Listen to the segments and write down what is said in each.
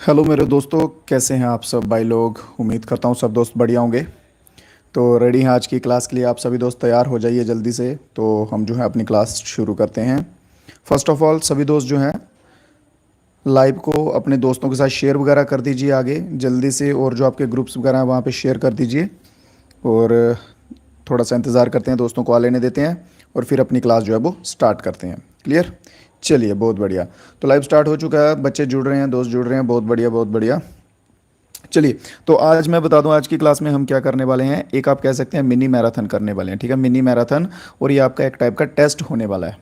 Hello मेरे दोस्तों, कैसे हैं आप सब भाई लोग। उम्मीद करता हूँ सब दोस्त बढ़िया होंगे। तो रेडी हैं आज की क्लास के लिए। आप सभी दोस्त तैयार हो जाइए जल्दी से। तो हम जो है अपनी क्लास शुरू करते हैं। फर्स्ट ऑफ ऑल सभी दोस्त जो हैं लाइव को अपने दोस्तों के साथ शेयर वगैरह कर दीजिए आगे जल्दी से, और जो आपके ग्रुप्स वगैरह हैं वहाँ पे शेयर कर दीजिए। और थोड़ा सा इंतज़ार करते हैं, दोस्तों को आ लेने देते हैं और फिर अपनी क्लास जो है वो स्टार्ट करते हैं। क्लियर? चलिए, बहुत बढ़िया। तो लाइव स्टार्ट हो चुका है, बच्चे जुड़ रहे हैं, दोस्त जुड़ रहे हैं, बहुत बढ़िया बहुत बढ़िया। चलिए, तो आज मैं बता दूं आज की क्लास में हम क्या करने वाले हैं। एक आप कह सकते हैं मिनी मैराथन करने वाले हैं, ठीक है, मिनी मैराथन। और ये आपका एक टाइप का टेस्ट होने वाला है।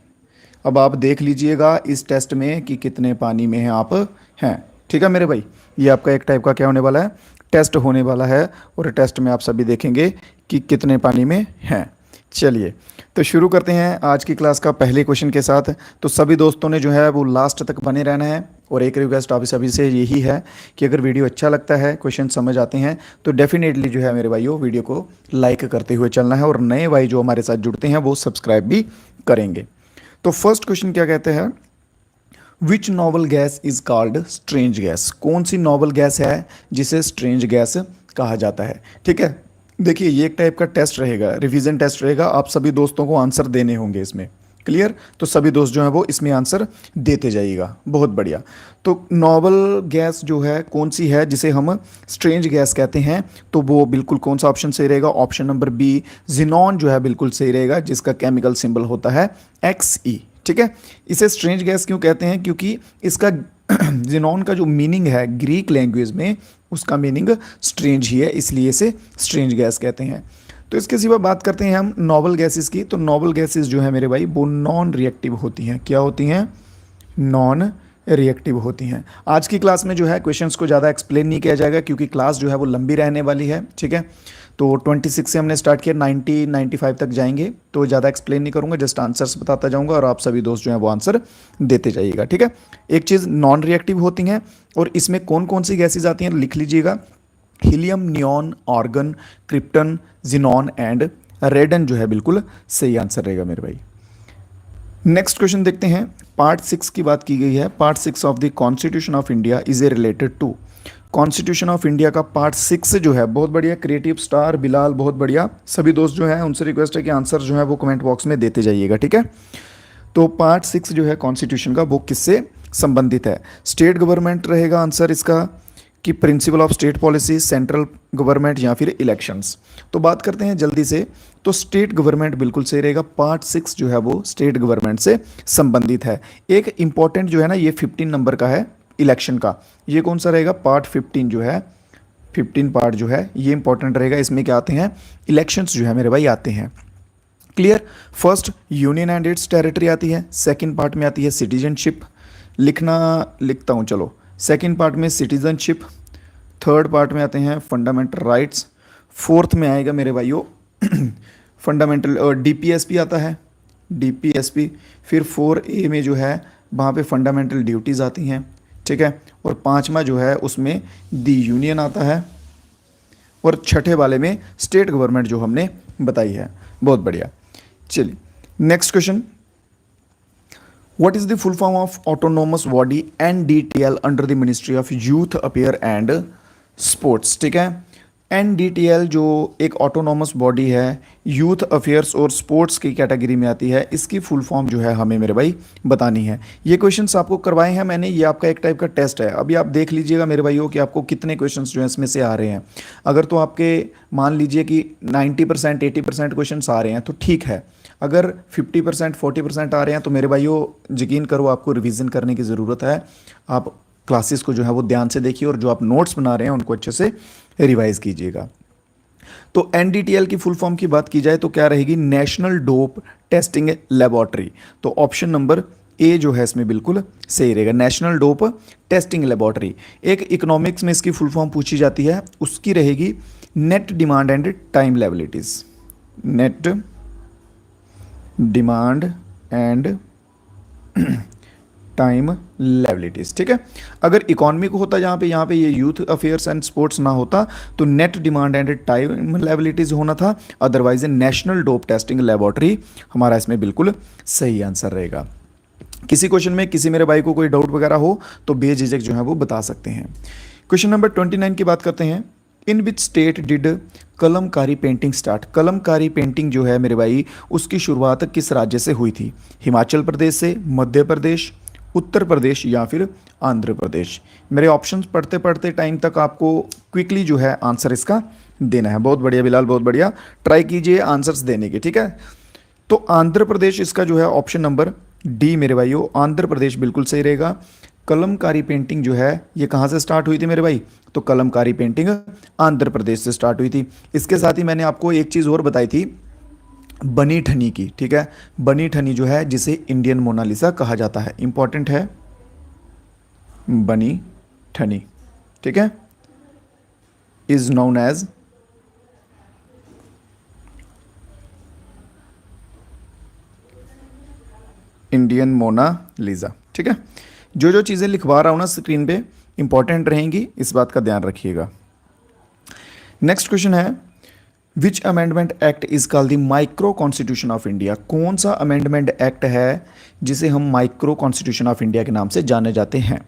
अब आप देख लीजिएगा इस टेस्ट में कि कितने पानी में हैं आप हैं। ठीक है मेरे भाई, ये आपका एक टाइप का क्या होने वाला है, टेस्ट होने वाला है। और टेस्ट में आप सभी देखेंगे कि कितने पानी में हैं। चलिए, तो शुरू करते हैं आज की क्लास का पहले क्वेश्चन के साथ। तो सभी दोस्तों ने जो है वो लास्ट तक बने रहना है। और एक रिक्वेस्ट आप सभी से यही है कि अगर वीडियो अच्छा लगता है, क्वेश्चन समझ आते हैं, तो डेफिनेटली जो है मेरे भाइयों वीडियो को लाइक करते हुए चलना है। और नए भाई जो हमारे साथ जुड़ते हैं वो सब्सक्राइब भी करेंगे। तो फर्स्ट क्वेश्चन क्या कहते हैं, which noble gas is called strange gas. कौन सी नोबल गैस है जिसे स्ट्रेंज गैस कहा जाता है। ठीक है, देखिए ये एक टाइप का टेस्ट रहेगा, रिवीजन टेस्ट रहेगा। आप सभी दोस्तों को आंसर देने होंगे इसमें। क्लियर? तो सभी दोस्त जो हैं वो इसमें आंसर देते जाइएगा। बहुत बढ़िया। तो नोबल गैस जो है कौन सी है जिसे हम स्ट्रेंज गैस कहते हैं, तो वो बिल्कुल कौन सा ऑप्शन सही रहेगा, ऑप्शन नंबर बी जिनॉन जो है बिल्कुल सही रहेगा, जिसका केमिकल सिंबल होता है XE। ठीक है, इसे स्ट्रेंज गैस क्यों कहते हैं, क्योंकि इसका जिनॉन का जो मीनिंग है ग्रीक लैंग्वेज में, उसका मीनिंग स्ट्रेंज ही है, इसलिए इसे स्ट्रेंज गैस कहते हैं। तो इसके सिवा बात करते हैं हम नोबल गैसेस की। तो नोबल गैसेस जो है मेरे भाई वो नॉन रिएक्टिव होती हैं। क्या होती हैं? नॉन रिएक्टिव होती हैं। आज की क्लास में जो है क्वेश्चंस को ज़्यादा एक्सप्लेन नहीं किया जाएगा, क्योंकि क्लास जो है वो लंबी रहने वाली है। ठीक है, तो 26 से हमने स्टार्ट किया, 95 तक जाएंगे। तो ज़्यादा एक्सप्लेन नहीं करूँगा, जस्ट आंसर्स बताता जाऊँगा और आप सभी दोस्त जो हैं वो आंसर देते जाइएगा। ठीक है, एक चीज़ नॉन रिएक्टिव होती हैं और इसमें कौन कौन सी गैसेज आती हैं लिख लीजिएगा। Helium, neon, argon, krypton, xenon and radon जो है बिल्कुल सही आंसर रहेगा मेरे भाई। नेक्स्ट क्वेश्चन देखते हैं। पार्ट 6 की बात की गई है। Part 6 of the constitution of India is a related to. Constitution of India का पार्ट 6 जो है, बहुत बढ़िया क्रिएटिव स्टार बिलाल, बहुत बढ़िया। सभी दोस्त जो है उनसे रिक्वेस्ट है कि आंसर जो है वो कमेंट बॉक्स में देते जाइएगा। ठीक है, तो पार्ट 6 जो है कॉन्स्टिट्यूशन का वो किससे संबंधित है। स्टेट गवर्नमेंट रहेगा आंसर इसका, कि principle of state policy, central government या फिर इलेक्शंस। तो बात करते हैं जल्दी से। तो स्टेट गवर्नमेंट बिल्कुल सही रहेगा। पार्ट 6 जो है वो स्टेट गवर्नमेंट से संबंधित है। एक इंपॉर्टेंट जो है ना, ये 15 नंबर का है इलेक्शन का। ये कौन सा रहेगा? पार्ट 15 जो है, 15 पार्ट जो है ये इंपॉर्टेंट रहेगा। इसमें क्या आते हैं? इलेक्शंस जो है मेरे भाई आते हैं। Clear? First union and it's territory आती है, सेकंड पार्ट में आती है सिटीजनशिप। लिखता हूँ चलो। सेकंड पार्ट में सिटीजनशिप, थर्ड पार्ट में आते हैं फंडामेंटल राइट्स, फोर्थ में आएगा मेरे भाइयों फंडामेंटल DPSP आता है, DPSP। फिर 4A में जो है वहाँ पे फंडामेंटल ड्यूटीज़ आती हैं। ठीक है, और पांचवा जो है उसमें दी यूनियन आता है, और छठे वाले में स्टेट गवर्नमेंट जो हमने बताई है। बहुत बढ़िया। चलिए next question. What is the full form of autonomous body NDTL under the Ministry of Youth Affairs and Sports? ठीक है, NDTL जो एक ऑटोनॉमस बॉडी है, यूथ अफेयर्स और स्पोर्ट्स की कैटेगरी में आती है, इसकी फुल फॉर्म जो है हमें मेरे भाई बतानी है। ये क्वेश्चंस आपको करवाए हैं मैंने, ये आपका एक टाइप का टेस्ट है। अभी आप देख लीजिएगा मेरे भाइयों कि आपको कितने क्वेश्चंस जो है इसमें से आ रहे हैं। अगर तो आपके मान लीजिए कि 90% 80% क्वेश्चंस आ रहे हैं तो ठीक है। अगर 50% 40% आ रहे हैं तो मेरे भाइयों यकीन करो आपको रिवीजन करने की ज़रूरत है। आप क्लासेस को जो है वो ध्यान से देखिए और जो आप नोट्स बना रहे हैं उनको अच्छे से रिवाइज कीजिएगा। तो NDTL की फुल फॉर्म की बात की जाए तो क्या रहेगी? National dope testing laboratory. तो ऑप्शन नंबर A जो है इसमें बिल्कुल सही रहेगा, नेशनल डोप टेस्टिंग लेबोरेटरी। एक इकोनॉमिक्स में इसकी फुल फॉर्म पूछी जाती है, उसकी रहेगी net demand and time liabilities. Net demand and time liabilities. ठीक है, अगर इकोनॉमी को होता यहाँ पे ये यूथ अफेयर्स एंड स्पोर्ट्स ना होता तो net demand and time liabilities होना था। Otherwise national dope testing laboratory हमारा इसमें बिल्कुल सही आंसर रहेगा। किसी क्वेश्चन में किसी मेरे भाई को कोई डाउट वगैरह हो तो बेझिझक जो है वो बता सकते हैं। क्वेश्चन नंबर 29 की बात करते हैं। In which state did Kalamkari painting start? Kalamkari painting जो है मेरे भाई उसकी शुरुआत किस राज्य से हुई थी? हिमाचल प्रदेश से, मध्य प्रदेश, उत्तर प्रदेश या फिर आंध्र प्रदेश? मेरे ऑप्शंस पढ़ते पढ़ते टाइम तक आपको क्विकली जो है आंसर इसका देना है। बहुत बढ़िया बिलाल, बहुत बढ़िया, ट्राई कीजिए आंसर्स देने की, ठीक है। तो आंध्र प्रदेश इसका जो है ऑप्शन नंबर डी मेरे भाइयों, आंध्र प्रदेश बिल्कुल सही रहेगा। कलमकारी पेंटिंग जो है ये कहाँ से स्टार्ट हुई थी मेरे भाई? तो कलमकारी पेंटिंग आंध्र प्रदेश से स्टार्ट हुई थी। इसके साथ ही मैंने आपको एक चीज़ और बताई थी बनी ठनी की, ठीक है। बनी ठनी जो है जिसे इंडियन मोनालिसा कहा जाता है, इंपॉर्टेंट है बनी ठनी, ठीक है, is known as Indian Mona Lisa, ठीक है। जो जो चीज़ें लिखवा रहा हूँ ना स्क्रीन पे इंपॉर्टेंट रहेंगी, इस बात का ध्यान रखिएगा। नेक्स्ट क्वेश्चन है विच amendment act is called the micro constitution of India? कौन सा अमेंडमेंट एक्ट है जिसे हम माइक्रो कॉन्स्टिट्यूशन ऑफ इंडिया के नाम से जाने जाते हैं?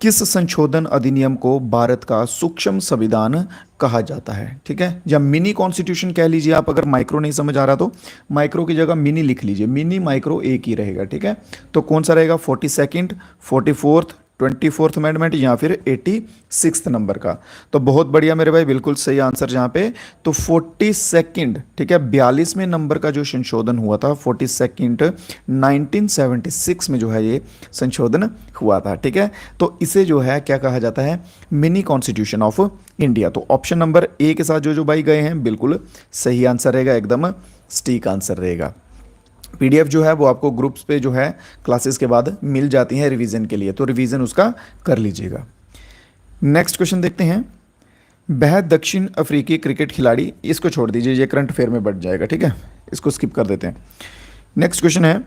किस संशोधन अधिनियम को भारत का सूक्ष्म संविधान कहा जाता है, ठीक है, या मिनी कॉन्स्टिट्यूशन कह लीजिए आप। अगर माइक्रो नहीं समझ आ रहा तो माइक्रो की जगह मिनी लिख लीजिए, मिनी माइक्रो एक ही रहेगा, ठीक है। तो कौन सा रहेगा? 42nd, 44th, 24th अमेंडमेंट या फिर 86th नंबर का? तो बहुत बढ़िया मेरे भाई, बिल्कुल सही आंसर जहाँ पे। तो 42nd, ठीक है, 42वें नंबर का जो संशोधन हुआ था 42nd 1976 में जो है ये संशोधन हुआ था, ठीक है। तो इसे जो है क्या कहा जाता है? Mini constitution of India. तो ऑप्शन नंबर ए के साथ जो जो भाई गए हैं बिल्कुल सही आंसर रहेगा, एकदम सटीक आंसर रहेगा। पीडीएफ जो है वो आपको ग्रुप्स पे जो है क्लासेस के बाद मिल जाती है रिवीजन के लिए, तो रिवीजन उसका कर लीजिएगा। नेक्स्ट क्वेश्चन देखते हैं। वह दक्षिण अफ्रीकी क्रिकेट खिलाड़ी, इसको छोड़ दीजिए, ये करंट अफेयर में बढ़ जाएगा, ठीक है, इसको स्किप कर देते हैं। नेक्स्ट क्वेश्चन है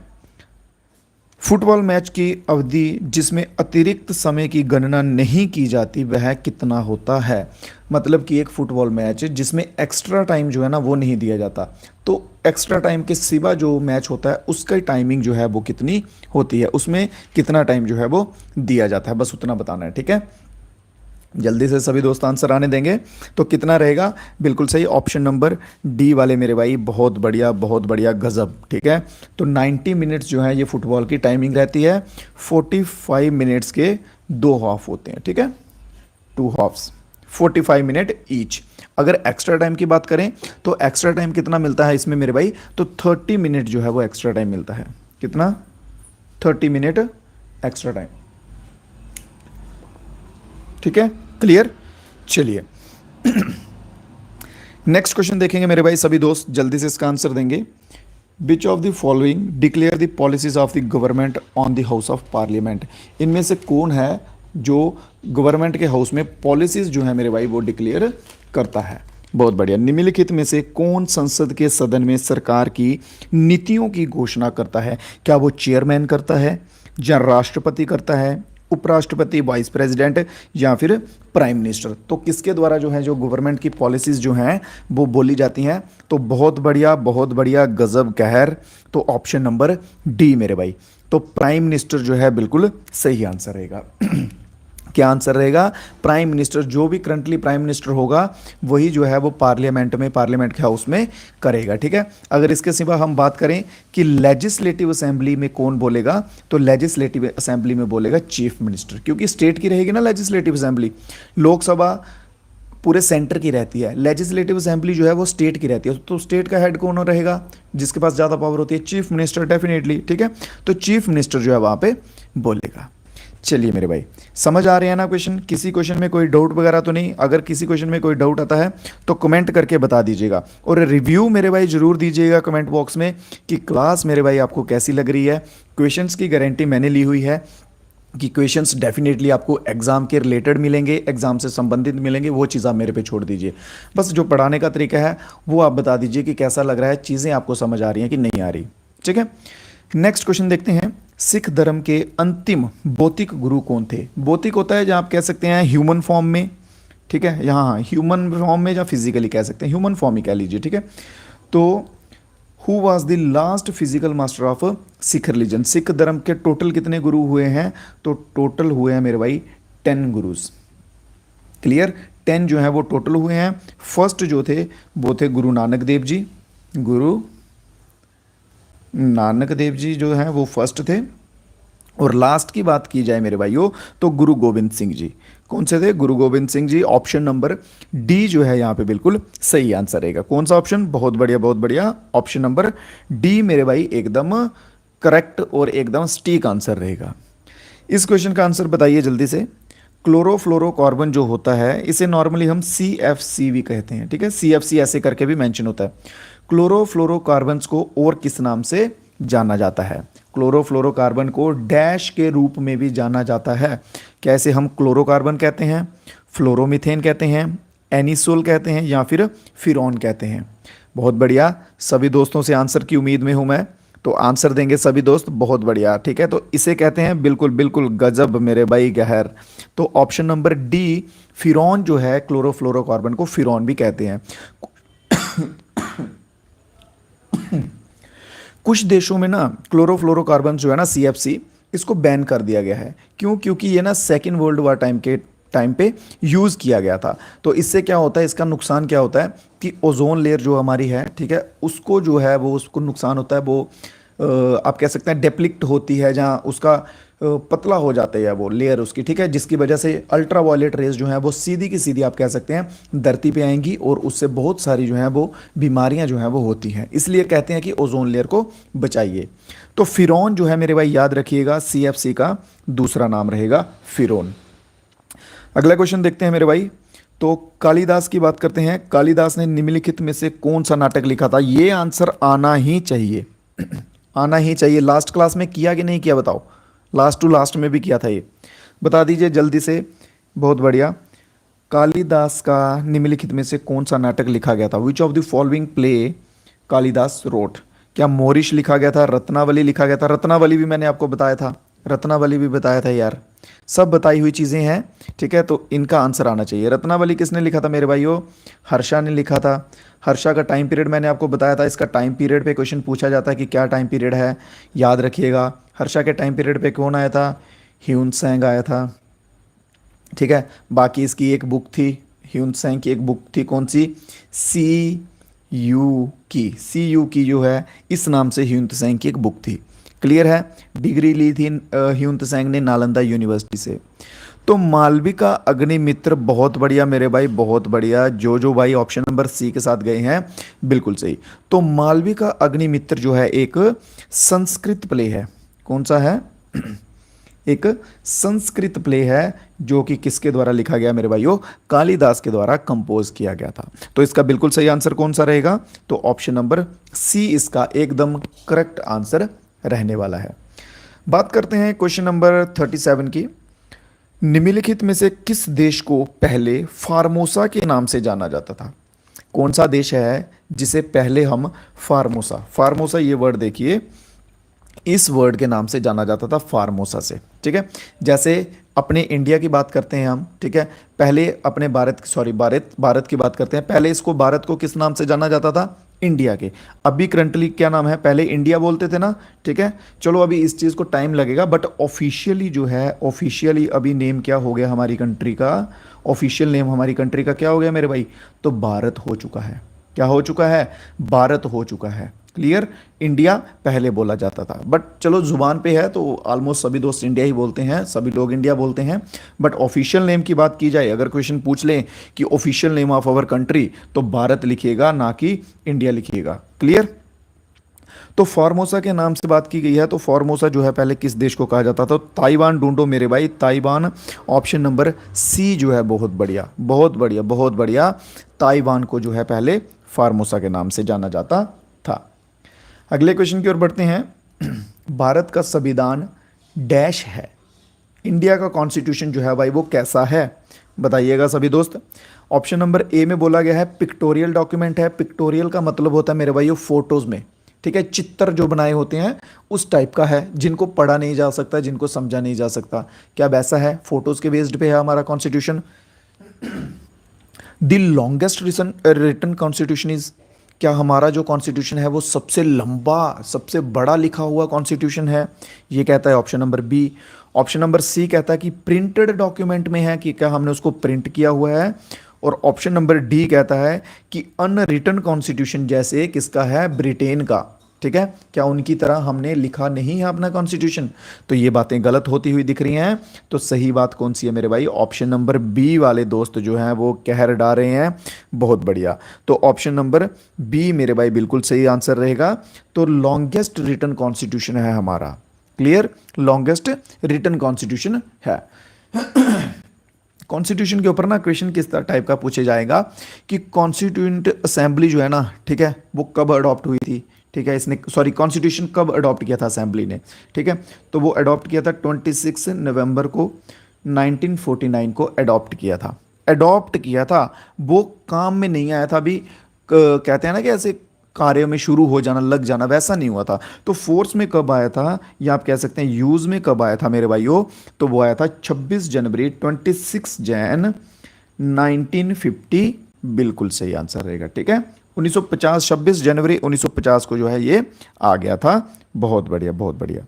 फुटबॉल मैच की अवधि जिसमें अतिरिक्त समय की गणना नहीं की जाती वह कितना होता है? मतलब कि एक फुटबॉल मैच जिसमें एक्स्ट्रा टाइम जो है ना वो नहीं दिया जाता, तो एक्स्ट्रा टाइम के सिवा जो मैच होता है उसका टाइमिंग जो है वो कितनी होती है, उसमें कितना टाइम जो है वो दिया जाता है, बस उतना बताना है, ठीक है। जल्दी से सभी दोस्त आंसर आने देंगे। तो कितना रहेगा? बिल्कुल सही, ऑप्शन नंबर डी वाले मेरे भाई, बहुत बढ़िया, बहुत बढ़िया, गजब, ठीक है। तो 90 मिनट्स जो है ये फुटबॉल की टाइमिंग रहती है। 45 मिनट्स के 2 हाफ होते हैं, ठीक है, 2 हाफ्स, 45 मिनट ईच। अगर एक्स्ट्रा टाइम की बात करें तो एक्स्ट्रा टाइम कितना मिलता है इसमें मेरे भाई? तो 30 मिनट जो है वो एक्स्ट्रा टाइम मिलता है। कितना? 30 मिनट एक्स्ट्रा टाइम, ठीक है, क्लियर। चलिए नेक्स्ट क्वेश्चन देखेंगे मेरे भाई, सभी दोस्त जल्दी से इसका आंसर देंगे। विच of the following declare the policies of the government on the house of parliament? इनमें से कौन है जो गवर्नमेंट के हाउस में पॉलिसीज जो है मेरे भाई वो डिक्लेयर करता है? बहुत बढ़िया। निम्नलिखित में से कौन संसद के सदन में सरकार की नीतियों की घोषणा करता है? क्या वो चेयरमैन करता है, या राष्ट्रपति करता है, उपराष्ट्रपति, वाइस प्रेसिडेंट, या फिर प्राइम मिनिस्टर? तो किसके द्वारा जो है जो गवर्नमेंट की पॉलिसीज जो हैं वो बोली जाती हैं? तो बहुत बढ़िया, बहुत बढ़िया, गजब, कहर। तो ऑप्शन नंबर डी मेरे भाई, तो प्राइम मिनिस्टर जो है बिल्कुल सही आंसर रहेगा। क्या आंसर रहेगा? प्राइम मिनिस्टर, जो भी करंटली प्राइम मिनिस्टर होगा वही जो है वो पार्लियामेंट में, पार्लियामेंट के हाउस में करेगा, ठीक है। अगर इसके सिवा हम बात करें कि लेजिस्लेटिव असेंबली में कौन बोलेगा, तो लेजिस्लेटिव असेंबली में बोलेगा चीफ मिनिस्टर, क्योंकि स्टेट की रहेगी ना लेजिस्लेटिव असेंबली। लोकसभा पूरे सेंटर की रहती है, लेजिस्लेटिव असेंबली जो है वो स्टेट की रहती है। तो स्टेट का हेड कौन रहेगा? जिसके पास ज़्यादा पावर होती है, चीफ मिनिस्टर, डेफिनेटली, ठीक है। तो चीफ मिनिस्टर जो है वहाँ पे बोलेगा। चलिए मेरे भाई, समझ आ रहे हैं ना क्वेश्चन? किसी क्वेश्चन में कोई डाउट वगैरह तो नहीं? अगर किसी क्वेश्चन में कोई डाउट आता है तो कमेंट करके बता दीजिएगा, और रिव्यू मेरे भाई जरूर दीजिएगा कमेंट बॉक्स में कि क्लास मेरे भाई आपको कैसी लग रही है। क्वेश्चंस की गारंटी मैंने ली हुई है कि क्वेश्चंस डेफिनेटली आपको एग्जाम के रिलेटेड मिलेंगे, एग्जाम से संबंधित मिलेंगे, वो चीज़ आप मेरे पे छोड़ दीजिए। बस जो पढ़ाने का तरीका है वो आप बता दीजिए कि कैसा लग रहा है, चीज़ें आपको समझ आ रही हैं कि नहीं आ रही, ठीक है। नेक्स्ट क्वेश्चन देखते हैं। सिख धर्म के अंतिम भौतिक गुरु कौन थे? भौतिक होता है जहाँ आप कह सकते हैं ह्यूमन फॉर्म में, ठीक है, यहाँ ह्यूमन फॉर्म में, या फिजिकली कह सकते हैं, ह्यूमन फॉर्म ही कह लीजिए, ठीक है। तो who was the last physical master of Sikh religion. Sikh धर्म के टोटल कितने गुरु हुए हैं, तो टोटल हुए हैं मेरे भाई 10 गुरुज। क्लियर, 10 जो है वो टोटल हुए हैं। फर्स्ट जो थे वो थे गुरु नानक देव जी, गुरु नानक देव जी जो है वो फर्स्ट थे। और लास्ट की बात की जाए मेरे भाइयों तो गुरु गोविंद सिंह जी। कौन से थे, गुरु Govind Singh ji. Option number D जो है यहाँ पे बिल्कुल सही आंसर रहेगा। कौन सा ऑप्शन, बहुत बढ़िया बहुत बढ़िया, ऑप्शन नंबर डी मेरे भाई एकदम करेक्ट और एकदम सटीक आंसर रहेगा। इस क्वेश्चन का आंसर बताइए जल्दी से। क्लोरोफ्लोरोकार्बन जो होता है इसे नॉर्मली हम CFC भी कहते हैं, ठीक है, CFC ऐसे करके भी मेंशन होता है। क्लोरोफ्लोरोकार्बन्स को और किस नाम से जाना जाता है, क्लोरोफ्लोरोकार्बन को डैश के रूप में भी जाना जाता है। कैसे, हम क्लोरोकार्बन कहते हैं, फ्लोरोमीथेन कहते हैं, एनिसोल कहते हैं या फिर फिरॉन कहते हैं। बहुत बढ़िया, सभी दोस्तों से आंसर की उम्मीद में हूं मैं, तो आंसर देंगे सभी दोस्त, बहुत बढ़िया, ठीक है। तो इसे कहते हैं बिल्कुल बिल्कुल गजब मेरे भाई गहर। तो ऑप्शन नंबर डी फिरॉन जो है, क्लोरोफ्लोरोकार्बन को फिरॉन भी कहते हैं। कुछ देशों में ना क्लोरोफ्लोरोकार्बन जो है ना CFC, इसको बैन कर दिया गया है। क्यों, क्योंकि ये ना सेकेंड वर्ल्ड वार टाइम पे यूज़ किया गया था। तो इससे क्या होता है, इसका नुकसान क्या होता है कि ओजोन लेयर जो हमारी है, ठीक है, उसको जो है वो उसको नुकसान होता है, वो आप कह सकते हैं डेप्लिक्ट होती है, जहाँ उसका पतला हो जाता है वो लेयर उसकी, ठीक है, जिसकी वजह से अल्ट्रा वायलेट रेज जो है वो सीधी की सीधी आप कह सकते हैं धरती पे आएंगी और उससे बहुत सारी जो है वो बीमारियां जो हैं वो होती हैं। इसलिए कहते हैं कि ओजोन लेयर को बचाइए। तो फिरौन जो है मेरे भाई याद रखिएगा, CFC का दूसरा नाम रहेगा फिरौन। अगला क्वेश्चन देखते हैं मेरे भाई। तो कालिदास की बात करते हैं। कालिदास ने निम्नलिखित में से कौन सा नाटक लिखा था, ये आंसर आना ही चाहिए। आना ही चाहिए। लास्ट क्लास में किया कि नहीं किया बताओ, लास्ट टू लास्ट में भी किया था, ये बता दीजिए जल्दी से। बहुत बढ़िया। कालिदास का निम्नलिखित में से कौन सा नाटक लिखा गया था, which of the following play Kalidas wrote. क्या मोरिश लिखा गया था, रत्नावली लिखा गया था। रत्नावली भी मैंने आपको बताया था, रत्नावली भी बताया था यार, सब बताई हुई चीज़ें हैं, ठीक है। तो इनका आंसर आना चाहिए। रत्नावली किसने लिखा था मेरे भाइयों, हर्षा ने लिखा था। हर्षा का टाइम पीरियड मैंने आपको बताया था, इसका टाइम पीरियड पे क्वेश्चन पूछा जाता है कि क्या टाइम पीरियड है, याद रखिएगा। हर्षा के टाइम पीरियड पे कौन आया था, ह्यून सैंग आया था, ठीक है। बाकी इसकी एक बुक थी, ह्यून सैंग की एक बुक थी, कौन सी, सी यू की जो है इस नाम से ह्यून सैंग की एक बुक थी। क्लियर है। डिग्री ली थी ह्यून त्सांग ने नालंदा यूनिवर्सिटी से। तो मालविका अग्निमित्र, बहुत बढ़िया मेरे भाई, बहुत बढ़िया। जो भाई ऑप्शन नंबर सी के साथ गए हैं बिल्कुल सही। तो मालविका अग्निमित्र जो है एक संस्कृत प्ले है। कौन सा है, एक संस्कृत प्ले है जो कि किसके द्वारा लिखा गया मेरे भाइयों, कालिदास के द्वारा कंपोज किया गया था। तो इसका बिल्कुल सही आंसर कौन सा रहेगा, तो ऑप्शन नंबर सी इसका एकदम करेक्ट आंसर रहने वाला है। बात करते हैं क्वेश्चन नंबर 37 की। निम्नलिखित में से किस देश को पहले फार्मोसा के नाम से जाना जाता था। कौन सा देश है जिसे पहले हम फार्मोसा ये वर्ड देखिए, इस वर्ड के नाम से जाना जाता था, फार्मोसा से, ठीक है। जैसे अपने इंडिया की बात करते हैं हम, ठीक है, पहले अपने भारत की बात करते हैं। पहले इसको भारत को किस नाम से जाना जाता था, इंडिया के। अभी करंटली क्या नाम है, पहले इंडिया बोलते थे ना, ठीक है। चलो अभी इस चीज़ को टाइम लगेगा, बट ऑफिशियली जो है, ऑफिशियली अभी नेम क्या हो गया हमारी कंट्री का, ऑफिशियल नेम हमारी कंट्री का क्या हो गया मेरे भाई, तो भारत हो चुका है। क्या हो चुका है, भारत हो चुका है। क्लियर। इंडिया पहले बोला जाता था, बट चलो जुबान पे है तो ऑलमोस्ट सभी दोस्त इंडिया ही बोलते हैं, सभी लोग इंडिया बोलते हैं। बट ऑफिशियल नेम की बात की जाए, अगर क्वेश्चन पूछ लें कि official name of our country, तो भारत लिखिएगा, ना कि इंडिया लिखिएगा। क्लियर। तो फॉर्मोसा के नाम से बात की गई है, तो फॉर्मोसा जो है पहले किस देश को कहा जाता था, तो ताइवान ढूंढो मेरे भाई, ताइवान। ऑप्शन नंबर सी जो है बहुत बढ़िया, बहुत बढ़िया, बहुत बढ़िया। ताइवान को जो है पहले फॉर्मोसा के नाम से जाना जाता था। अगले क्वेश्चन की ओर बढ़ते हैं। भारत का संविधान डैश है, इंडिया का कॉन्स्टिट्यूशन जो है भाई वो कैसा है, बताइएगा सभी दोस्त। ऑप्शन नंबर ए में बोला गया है पिक्टोरियल डॉक्यूमेंट है। पिक्टोरियल का मतलब होता है मेरे भाई फोटोज में, ठीक है, चित्र जो बनाए होते हैं उस टाइप का है, जिनको पढ़ा नहीं जा सकता, जिनको समझा नहीं जा सकता। क्या वैसा है, फोटोज के बेस्ड पे है हमारा constitution. The longest written constitution is, क्या हमारा जो कॉन्स्टिट्यूशन है वो सबसे लंबा, सबसे बड़ा लिखा हुआ कॉन्स्टिट्यूशन है? ये कहता है option number B. Option number C कहता है कि प्रिंटेड डॉक्यूमेंट में है, कि क्या हमने उसको प्रिंट किया हुआ है। और ऑप्शन नंबर डी कहता है कि अनरिटन कॉन्स्टिट्यूशन, जैसे किसका है, ब्रिटेन का, ठीक है, क्या उनकी तरह हमने लिखा नहीं है अपना कॉन्स्टिट्यूशन। तो ये बातें गलत होती हुई दिख रही हैं। तो सही बात कौन सी है मेरे भाई? ऑप्शन नंबर बी वाले दोस्त जो हैं वो कहर डा रहे हैं। बहुत बढ़िया। तो ऑप्शन नंबर बी मेरे भाई बिल्कुल सही आंसर रहेगा। तो लॉन्गेस्ट रिटन कॉन्स्टिट्यूशन है हमारा। क्लियर? लॉन्गेस्ट रिटन कॉन्स्टिट्यूशन है। कॉन्स्टिट्यूशन के ऊपर ना क्वेश्चन किस टाइप का पूछे जाएगा कि कॉन्स्टिट्यूएंट असेंबली जो है ना, ठीक है, वो कब अडॉप्ट हुई थी, ठीक है, इसने, सॉरी, कॉन्स्टिट्यूशन कब अडॉप्ट किया था असेंबली ने, ठीक है। तो वो अडॉप्ट किया था 26 नवंबर को 1949 को अडॉप्ट किया था। अडॉप्ट किया था, वो काम में नहीं आया था अभी। कहते हैं ना कि ऐसे कार्य में शुरू हो जाना, लग जाना, वैसा नहीं हुआ था। तो फोर्स में कब आया था, या आप कह सकते हैं यूज में कब आया था मेरे भाइयों? तो वो आया था 26 जनवरी 26 जैन 1950। बिल्कुल सही आंसर रहेगा, ठीक है। 1950, 26 जनवरी 1950 को जो है ये आ गया था। बहुत बढ़िया, बहुत बढ़िया।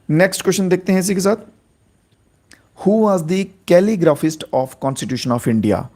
नेक्स्ट क्वेश्चन देखते हैं इसी के साथ। Who was the calligraphist of constitution of India?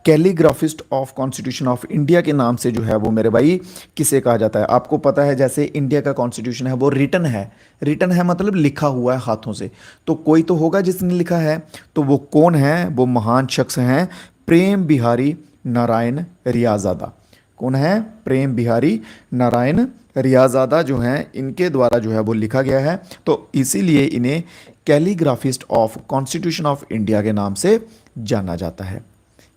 Calligraphist of constitution of India के नाम से जो है वो मेरे भाई किसे कहा जाता है? आपको पता है जैसे इंडिया का कॉन्स्टिट्यूशन है वो रिटन है। रिटन है मतलब लिखा हुआ है हाथों से। तो कोई तो होगा जिसने लिखा है। तो वो कौन है? वो महान शख्स हैं प्रेम बिहारी नारायण रियाजादा। कौन है? प्रेम बिहारी नारायण रियाजादा जो हैं, इनके द्वारा जो है वो लिखा गया है। तो इसीलिए इन्हें कैलीग्राफिस्ट ऑफ कॉन्स्टिट्यूशन ऑफ इंडिया के नाम से जाना जाता है।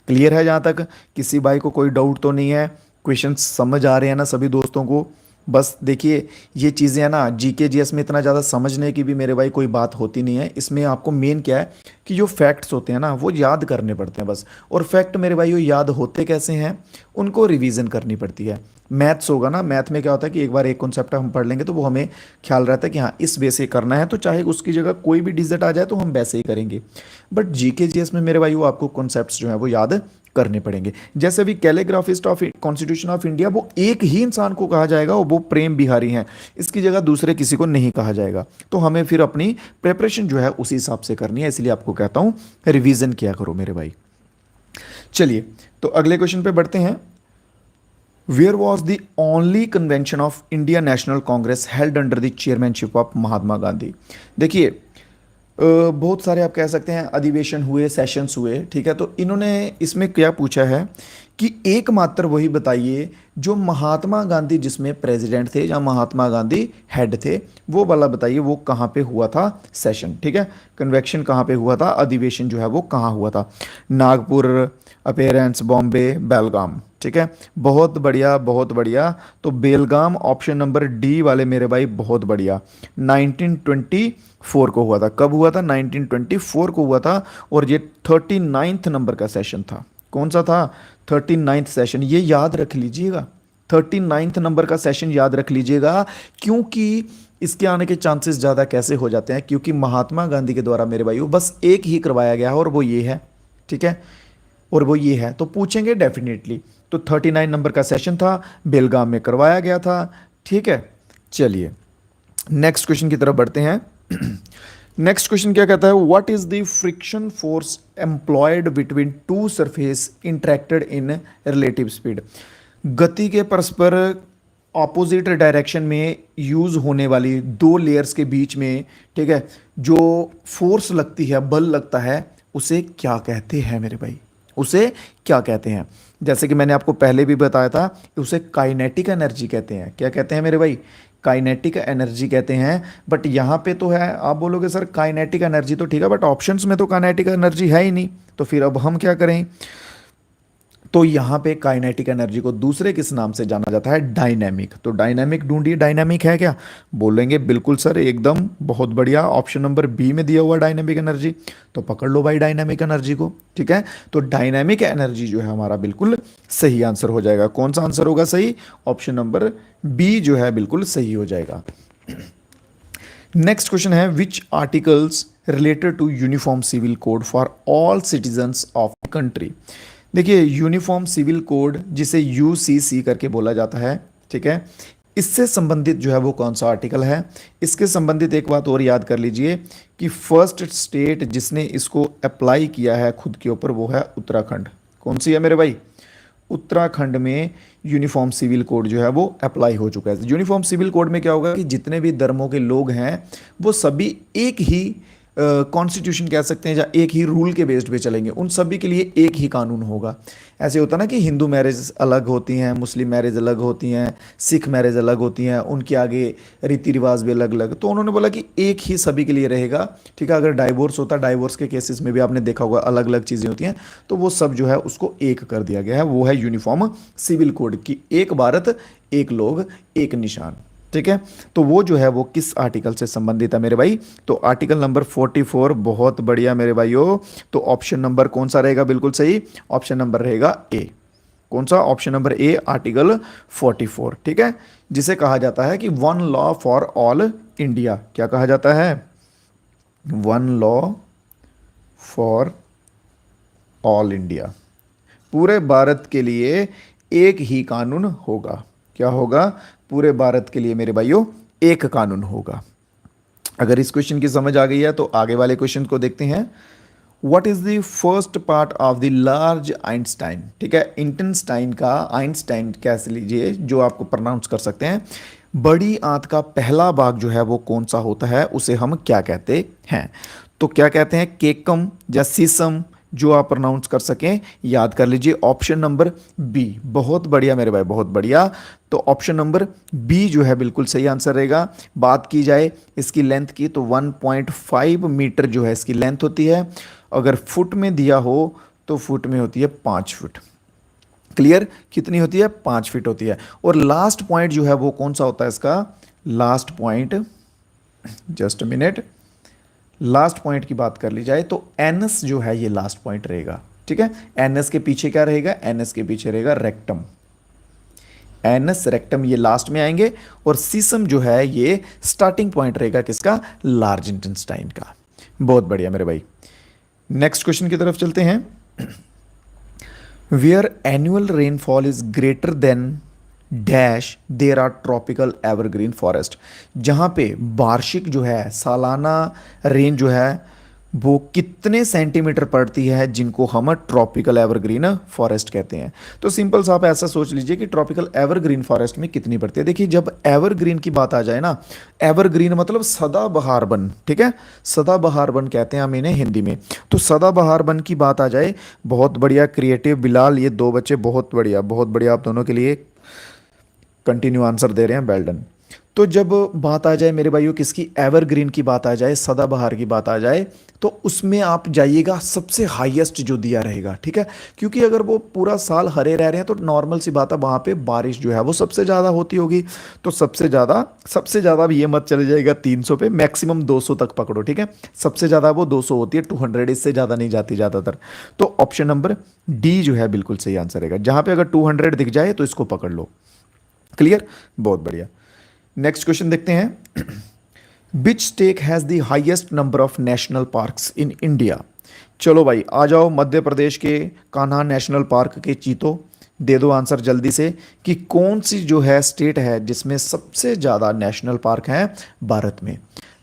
क्लियर है? जहाँ तक किसी भाई को कोई डाउट तो नहीं है? क्वेश्चन समझ आ रहे हैं ना सभी दोस्तों को? बस देखिए, ये चीज़ें हैं ना, जीके जीएस में इतना ज़्यादा समझने की भी मेरे भाई कोई बात होती नहीं है। इसमें आपको मेन क्या है कि जो फैक्ट्स होते हैं ना वो याद करने पड़ते हैं बस। और फैक्ट मेरे भाई वो याद होते कैसे हैं? उनको रिवीजन करनी पड़ती है। मैथ्स होगा ना, मैथ में क्या होता है कि एक बार एक कॉन्सेप्ट हम पढ़ लेंगे तो वो हमें ख्याल रहता है कि हाँ इस वे से करना है, तो चाहे उसकी जगह कोई भी डिजिट आ जाए तो हम वैसे ही करेंगे। बट जीके जीएस में मेरे भाई वो आपको कॉन्सेप्ट्स जो है वो याद करने पड़ेंगे। जैसे अभी कैलीग्राफिस्ट ऑफ कॉन्स्टिट्यूशन ऑफ इंडिया, वो एक ही इंसान को कहा जाएगा, वो प्रेम बिहारी हैं। इसकी जगह दूसरे किसी को नहीं कहा जाएगा। तो हमें फिर अपनी प्रेपरेशन जो है उसी हिसाब से करनी है। इसलिए आपको कहता हूं रिवीजन किया करो मेरे भाई। चलिए तो अगले क्वेश्चन पे बढ़ते हैं। Where was the only convention of India national congress held under the chairmanship of Mahatma Gandhi? देखिए, बहुत सारे आप कह सकते हैं अधिवेशन हुए, सेशंस हुए, ठीक है। तो इन्होंने इसमें क्या पूछा है कि एकमात्र वही बताइए जो महात्मा गांधी जिसमें प्रेसिडेंट थे या महात्मा गांधी हेड थे, वो वाला बताइए वो कहाँ पे हुआ था सेशन, ठीक है। कन्वेक्शन कहाँ पे हुआ था, अधिवेशन जो है वो कहाँ हुआ था? नागपुर, अपेरेंस, बॉम्बे, बेलगाम, ठीक है। बहुत बढ़िया, बहुत बढ़िया। तो बेलगाम ऑप्शन नंबर डी वाले मेरे भाई, बहुत बढ़िया। 1924 को हुआ था। कब हुआ था? 1924 को हुआ था। और ये 39th नंबर का सेशन था। कौन सा था? 39th session. ये याद रख लीजिएगा, 39th नंबर का सेशन याद रख लीजिएगा। क्योंकि इसके आने के चांसेस ज़्यादा कैसे हो जाते हैं? क्योंकि महात्मा गांधी के द्वारा मेरे भाइयों बस एक ही करवाया गया है और वो ये है, ठीक है, और वो ये है। तो पूछेंगे डेफिनेटली। तो 39 नंबर का सेशन था, बेलगाम में करवाया गया था, ठीक है। चलिए नेक्स्ट क्वेश्चन की तरफ बढ़ते हैं। नेक्स्ट क्वेश्चन क्या कहता है? What is the friction force employed between two surface interacted in relative speed? गति के परस्पर ऑपोजिट डायरेक्शन में यूज होने वाली दो लेयर्स के बीच में, ठीक है, जो फोर्स लगती है, बल लगता है, उसे क्या कहते हैं मेरे भाई? उसे क्या कहते हैं? जैसे कि मैंने आपको पहले भी बताया था, उसे काइनेटिक एनर्जी कहते हैं। क्या कहते हैं मेरे भाई? काइनेटिक एनर्जी कहते हैं। बट यहाँ पे तो है, आप बोलोगे सर काइनेटिक एनर्जी तो ठीक है, बट ऑप्शंस में तो काइनेटिक एनर्जी है ही नहीं, तो फिर अब हम क्या करें? तो यहाँ पे काइनेटिक एनर्जी को दूसरे किस नाम से जाना जाता है? डायनेमिक। तो डायनेमिक ढूंढिए, डायनेमिक है क्या? बोलेंगे बिल्कुल सर, एकदम बहुत बढ़िया। ऑप्शन नंबर बी में दिया हुआ डायनेमिक एनर्जी, तो पकड़ लो भाई डायनेमिक एनर्जी को, ठीक है। तो डायनेमिक एनर्जी जो है हमारा बिल्कुल सही आंसर हो जाएगा। कौन सा आंसर होगा सही? ऑप्शन नंबर बी जो है बिल्कुल सही हो जाएगा। नेक्स्ट क्वेश्चन है, which articles related to uniform civil code for all citizens of country? देखिए यूनिफॉर्म सिविल कोड जिसे यूसीसी करके बोला जाता है, ठीक है, इससे संबंधित जो है वो कौन सा आर्टिकल है। इसके संबंधित एक बात और याद कर लीजिए कि फर्स्ट स्टेट जिसने इसको अप्लाई किया है खुद के ऊपर वो है उत्तराखंड। कौन सी है मेरे भाई? उत्तराखंड में यूनिफॉर्म सिविल कोड जो है वो अप्लाई हो चुका है। यूनिफॉर्म सिविल कोड में क्या होगा कि जितने भी धर्मों के लोग हैं वो सभी एक ही कॉन्स्टिट्यूशन कह सकते हैं या एक ही रूल के बेस्ड पे चलेंगे, उन सभी के लिए एक ही कानून होगा। ऐसे होता ना कि हिंदू मैरिज अलग होती हैं, मुस्लिम मैरिज अलग होती हैं, सिख मैरिज अलग होती हैं, उनके आगे रीति रिवाज भी अलग अलग, तो उन्होंने बोला कि एक ही सभी के लिए रहेगा, ठीक है। अगर डाइवोर्स होता, डाइवोर्स के केसेस में भी आपने देखा होगा अलग अलग चीज़ें होती हैं, तो वो सब जो है उसको एक कर दिया गया है, वो है यूनिफॉर्म सिविल कोड की एक भारत एक लोग एक निशान, ठीक है। तो वो जो है वो किस आर्टिकल से संबंधित है मेरे भाई? तो आर्टिकल नंबर 44। बहुत बढ़िया मेरे भाइयों। तो ऑप्शन नंबर कौन सा रहेगा? बिल्कुल सही, ऑप्शन नंबर रहेगा ए। कौन सा? ऑप्शन नंबर ए, आर्टिकल 44, ठीक है, जिसे कहा जाता है कि one law for all India. क्या कहा जाता है? One law for all India. पूरे भारत के लिए एक ही कानून होगा। क्या होगा? पूरे भारत के लिए मेरे भाइयों एक कानून होगा। अगर इस क्वेश्चन की समझ आ गई है तो आगे वाले क्वेश्चन को देखते हैं। What is the first part of the large Einstein? ठीक है, इंटनस्टाइन का आइंस्टाइन कैसे लीजिए जो आपको प्रोनाउंस कर सकते हैं। बड़ी आंत का पहला भाग जो है वो कौन सा होता है, उसे हम क्या कहते हैं? तो क्या कहते हैं? केकम या सीसम, जो आप प्रोनाउंस कर सकें याद कर लीजिए। Option number B. बहुत बढ़िया मेरे भाई, बहुत बढ़िया। तो ऑप्शन नंबर बी जो है बिल्कुल सही आंसर रहेगा। बात की जाए इसकी लेंथ की तो 1.5 मीटर जो है इसकी लेंथ होती है। अगर फुट में दिया हो तो फुट में होती है 5 फुट। क्लियर? कितनी होती है? 5 फीट होती है। और लास्ट पॉइंट जो है वो कौन सा होता है इसका? Last point, just a minute, last point की बात कर ली जाए तो एनएस जो है ये लास्ट पॉइंट रहेगा, ठीक है। एनएस के पीछे क्या रहेगा? एनएस के पीछे रहेगा रेक्टम। एनएस रेक्टम ये लास्ट में आएंगे और सीसम जो है ये स्टार्टिंग पॉइंट रहेगा किसका? लार्ज इंटेस्टाइन का। बहुत बढ़िया मेरे भाई। नेक्स्ट क्वेश्चन की तरफ चलते हैं। Where annual rainfall is greater than dash there are tropical evergreen forest. जहाँ पे वार्षिक जो है सालाना रेन जो है वो कितने सेंटीमीटर पड़ती है, जिनको हम ट्रॉपिकल एवरग्रीन फॉरेस्ट कहते हैं। तो सिंपल सा आप ऐसा सोच लीजिए कि ट्रॉपिकल एवरग्रीन फॉरेस्ट में कितनी पड़ती है। देखिए जब एवरग्रीन की बात आ जाए ना, एवरग्रीन मतलब सदाबहार वन, ठीक है, सदाबहार वन कहते हैं हम इन्हें हिंदी में। तो सदाबहार वन की बात आ जाए, बहुत बढ़िया क्रिएटिव बिलाल, ये दो बच्चे बहुत बढ़िया, बहुत बढ़िया, आप दोनों के लिए कंटिन्यू आंसर दे रहे हैं, वेल डन। तो जब बात आ जाए मेरे भाइयों किसकी? एवरग्रीन की बात आ जाए, सदाबहार की बात आ जाए, तो उसमें आप जाइएगा सबसे हाईएस्ट जो दिया रहेगा, ठीक है। क्योंकि अगर वो पूरा साल हरे रह रहे हैं तो नॉर्मल सी बात है वहाँ पे बारिश जो है वो सबसे ज़्यादा होती होगी। तो सबसे ज़्यादा भी ये मत चले जाएगा 300 पे, मैक्सिमम 200 तक पकड़ो, ठीक है। सबसे ज़्यादा वो 200 होती है, 200 इससे ज़्यादा नहीं जाती ज़्यादातर। तो ऑप्शन नंबर डी जो है बिल्कुल सही आंसर रहेगा। जहाँ पे अगर 200 दिख जाए तो इसको पकड़ लो। क्लियर? बहुत बढ़िया। नेक्स्ट क्वेश्चन देखते हैं। Which state has the highest number of national parks in India? चलो भाई आ जाओ, मध्य प्रदेश के कान्हा नेशनल पार्क के चीतो, दे दो आंसर जल्दी से कि कौन सी जो है स्टेट है जिसमें सबसे ज़्यादा नेशनल पार्क हैं भारत में।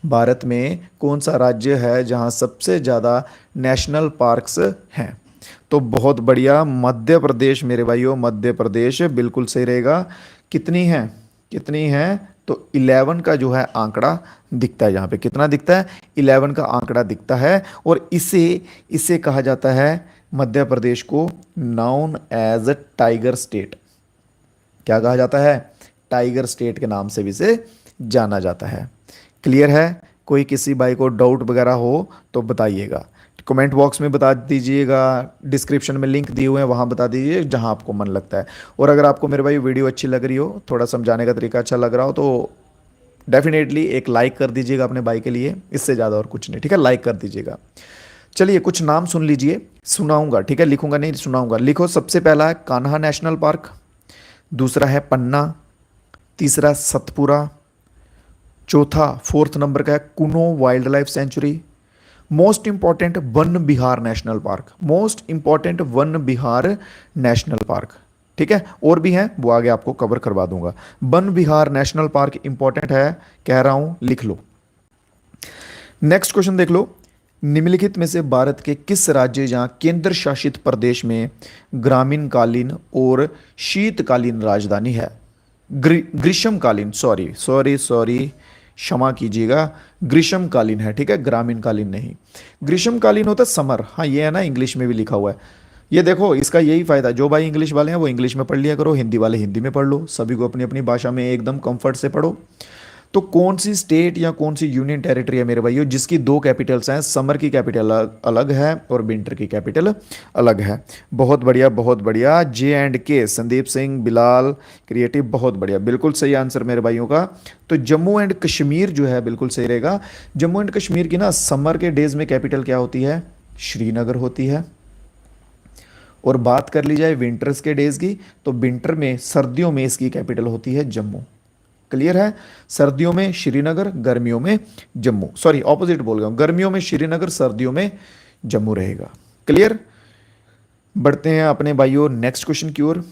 भारत में कौन सा राज्य है जहां सबसे ज़्यादा नेशनल पार्क्स हैं? तो बहुत बढ़िया, मध्य प्रदेश मेरे भाइयों, मध्य प्रदेश बिल्कुल सही रहेगा। कितनी है? कितनी है? तो 11 का जो है आंकड़ा दिखता है यहाँ पे। कितना दिखता है? 11 का आंकड़ा दिखता है। और इसे कहा जाता है मध्य प्रदेश को known as a tiger state. क्या कहा जाता है? टाइगर स्टेट के नाम से भी इसे जाना जाता है। क्लियर है? कोई किसी भाई को डाउट वगैरह हो तो बताइएगा, कमेंट बॉक्स में बता दीजिएगा, डिस्क्रिप्शन में लिंक दिए हुए हैं वहाँ बता दीजिए जहाँ आपको मन लगता है। और अगर आपको मेरे भाई वीडियो अच्छी लग रही हो, थोड़ा समझाने का तरीका अच्छा लग रहा हो तो डेफिनेटली एक लाइक कर दीजिएगा अपने भाई के लिए, इससे ज़्यादा और कुछ नहीं, ठीक है, लाइक कर दीजिएगा। चलिए कुछ नाम सुन लीजिए, सुनाऊंगा, ठीक है, लिखूंगा नहीं, सुनाऊंगा। लिखो। सबसे पहला है कान्हा नेशनल पार्क, दूसरा है पन्ना, तीसरा सतपुरा, चौथा 4th नंबर का है Kuno wild life sanctuary, most important Van Vihar national park, most important Van Vihar national park, ठीक है। और भी हैं, वो आगे आपको कवर करवा दूंगा। One Vihar national park important है, कह रहा हूं, लिख लो। नेक्स्ट क्वेश्चन देख लो। निम्नलिखित में से भारत के किस राज्य या केंद्र शासित प्रदेश में ग्रामीणकालीन और शीतकालीन राजधानी है? ग्रीष्मकालीन, सॉरी सॉरी सॉरी, क्षमा कीजिएगा, ग्रीष्मकालीन है, ठीक है, ग्रामीणकालीन नहीं। ग्रीष्मकालीन होता है समर, हाँ ये है ना, इंग्लिश में भी लिखा हुआ है। ये देखो, इसका यही फायदा, जो भाई इंग्लिश वाले हैं वो इंग्लिश में पढ़ लिया करो, हिंदी वाले हिंदी में पढ़ लो, सभी को अपनी अपनी भाषा में एकदम कंफर्ट से पढ़ो। तो कौन सी स्टेट या कौन सी यूनियन टेरिटरी है मेरे भाइयों जिसकी दो कैपिटल्स हैं, समर की कैपिटल अलग है और विंटर की कैपिटल अलग है? बहुत बढ़िया, बहुत बढ़िया, J&K, संदीप सिंह, बिलाल, क्रिएटिव, बहुत बढ़िया, बिल्कुल सही आंसर मेरे भाइयों का। तो जम्मू एंड कश्मीर जो है बिल्कुल सही रहेगा। जम्मू एंड कश्मीर की ना समर के डेज में कैपिटल क्या होती है? श्रीनगर होती है। और बात कर ली जाए विंटर्स के डेज की, तो विंटर में, सर्दियों में इसकी कैपिटल होती है जम्मू। क्लियर है? सर्दियों में श्रीनगर, गर्मियों में जम्मू, सॉरी ऑपोजिट बोल गया हूं, गर्मियों में श्रीनगर, सर्दियों में जम्मू रहेगा। क्लियर? बढ़ते हैं अपने भाइयों नेक्स्ट क्वेश्चन की ओर।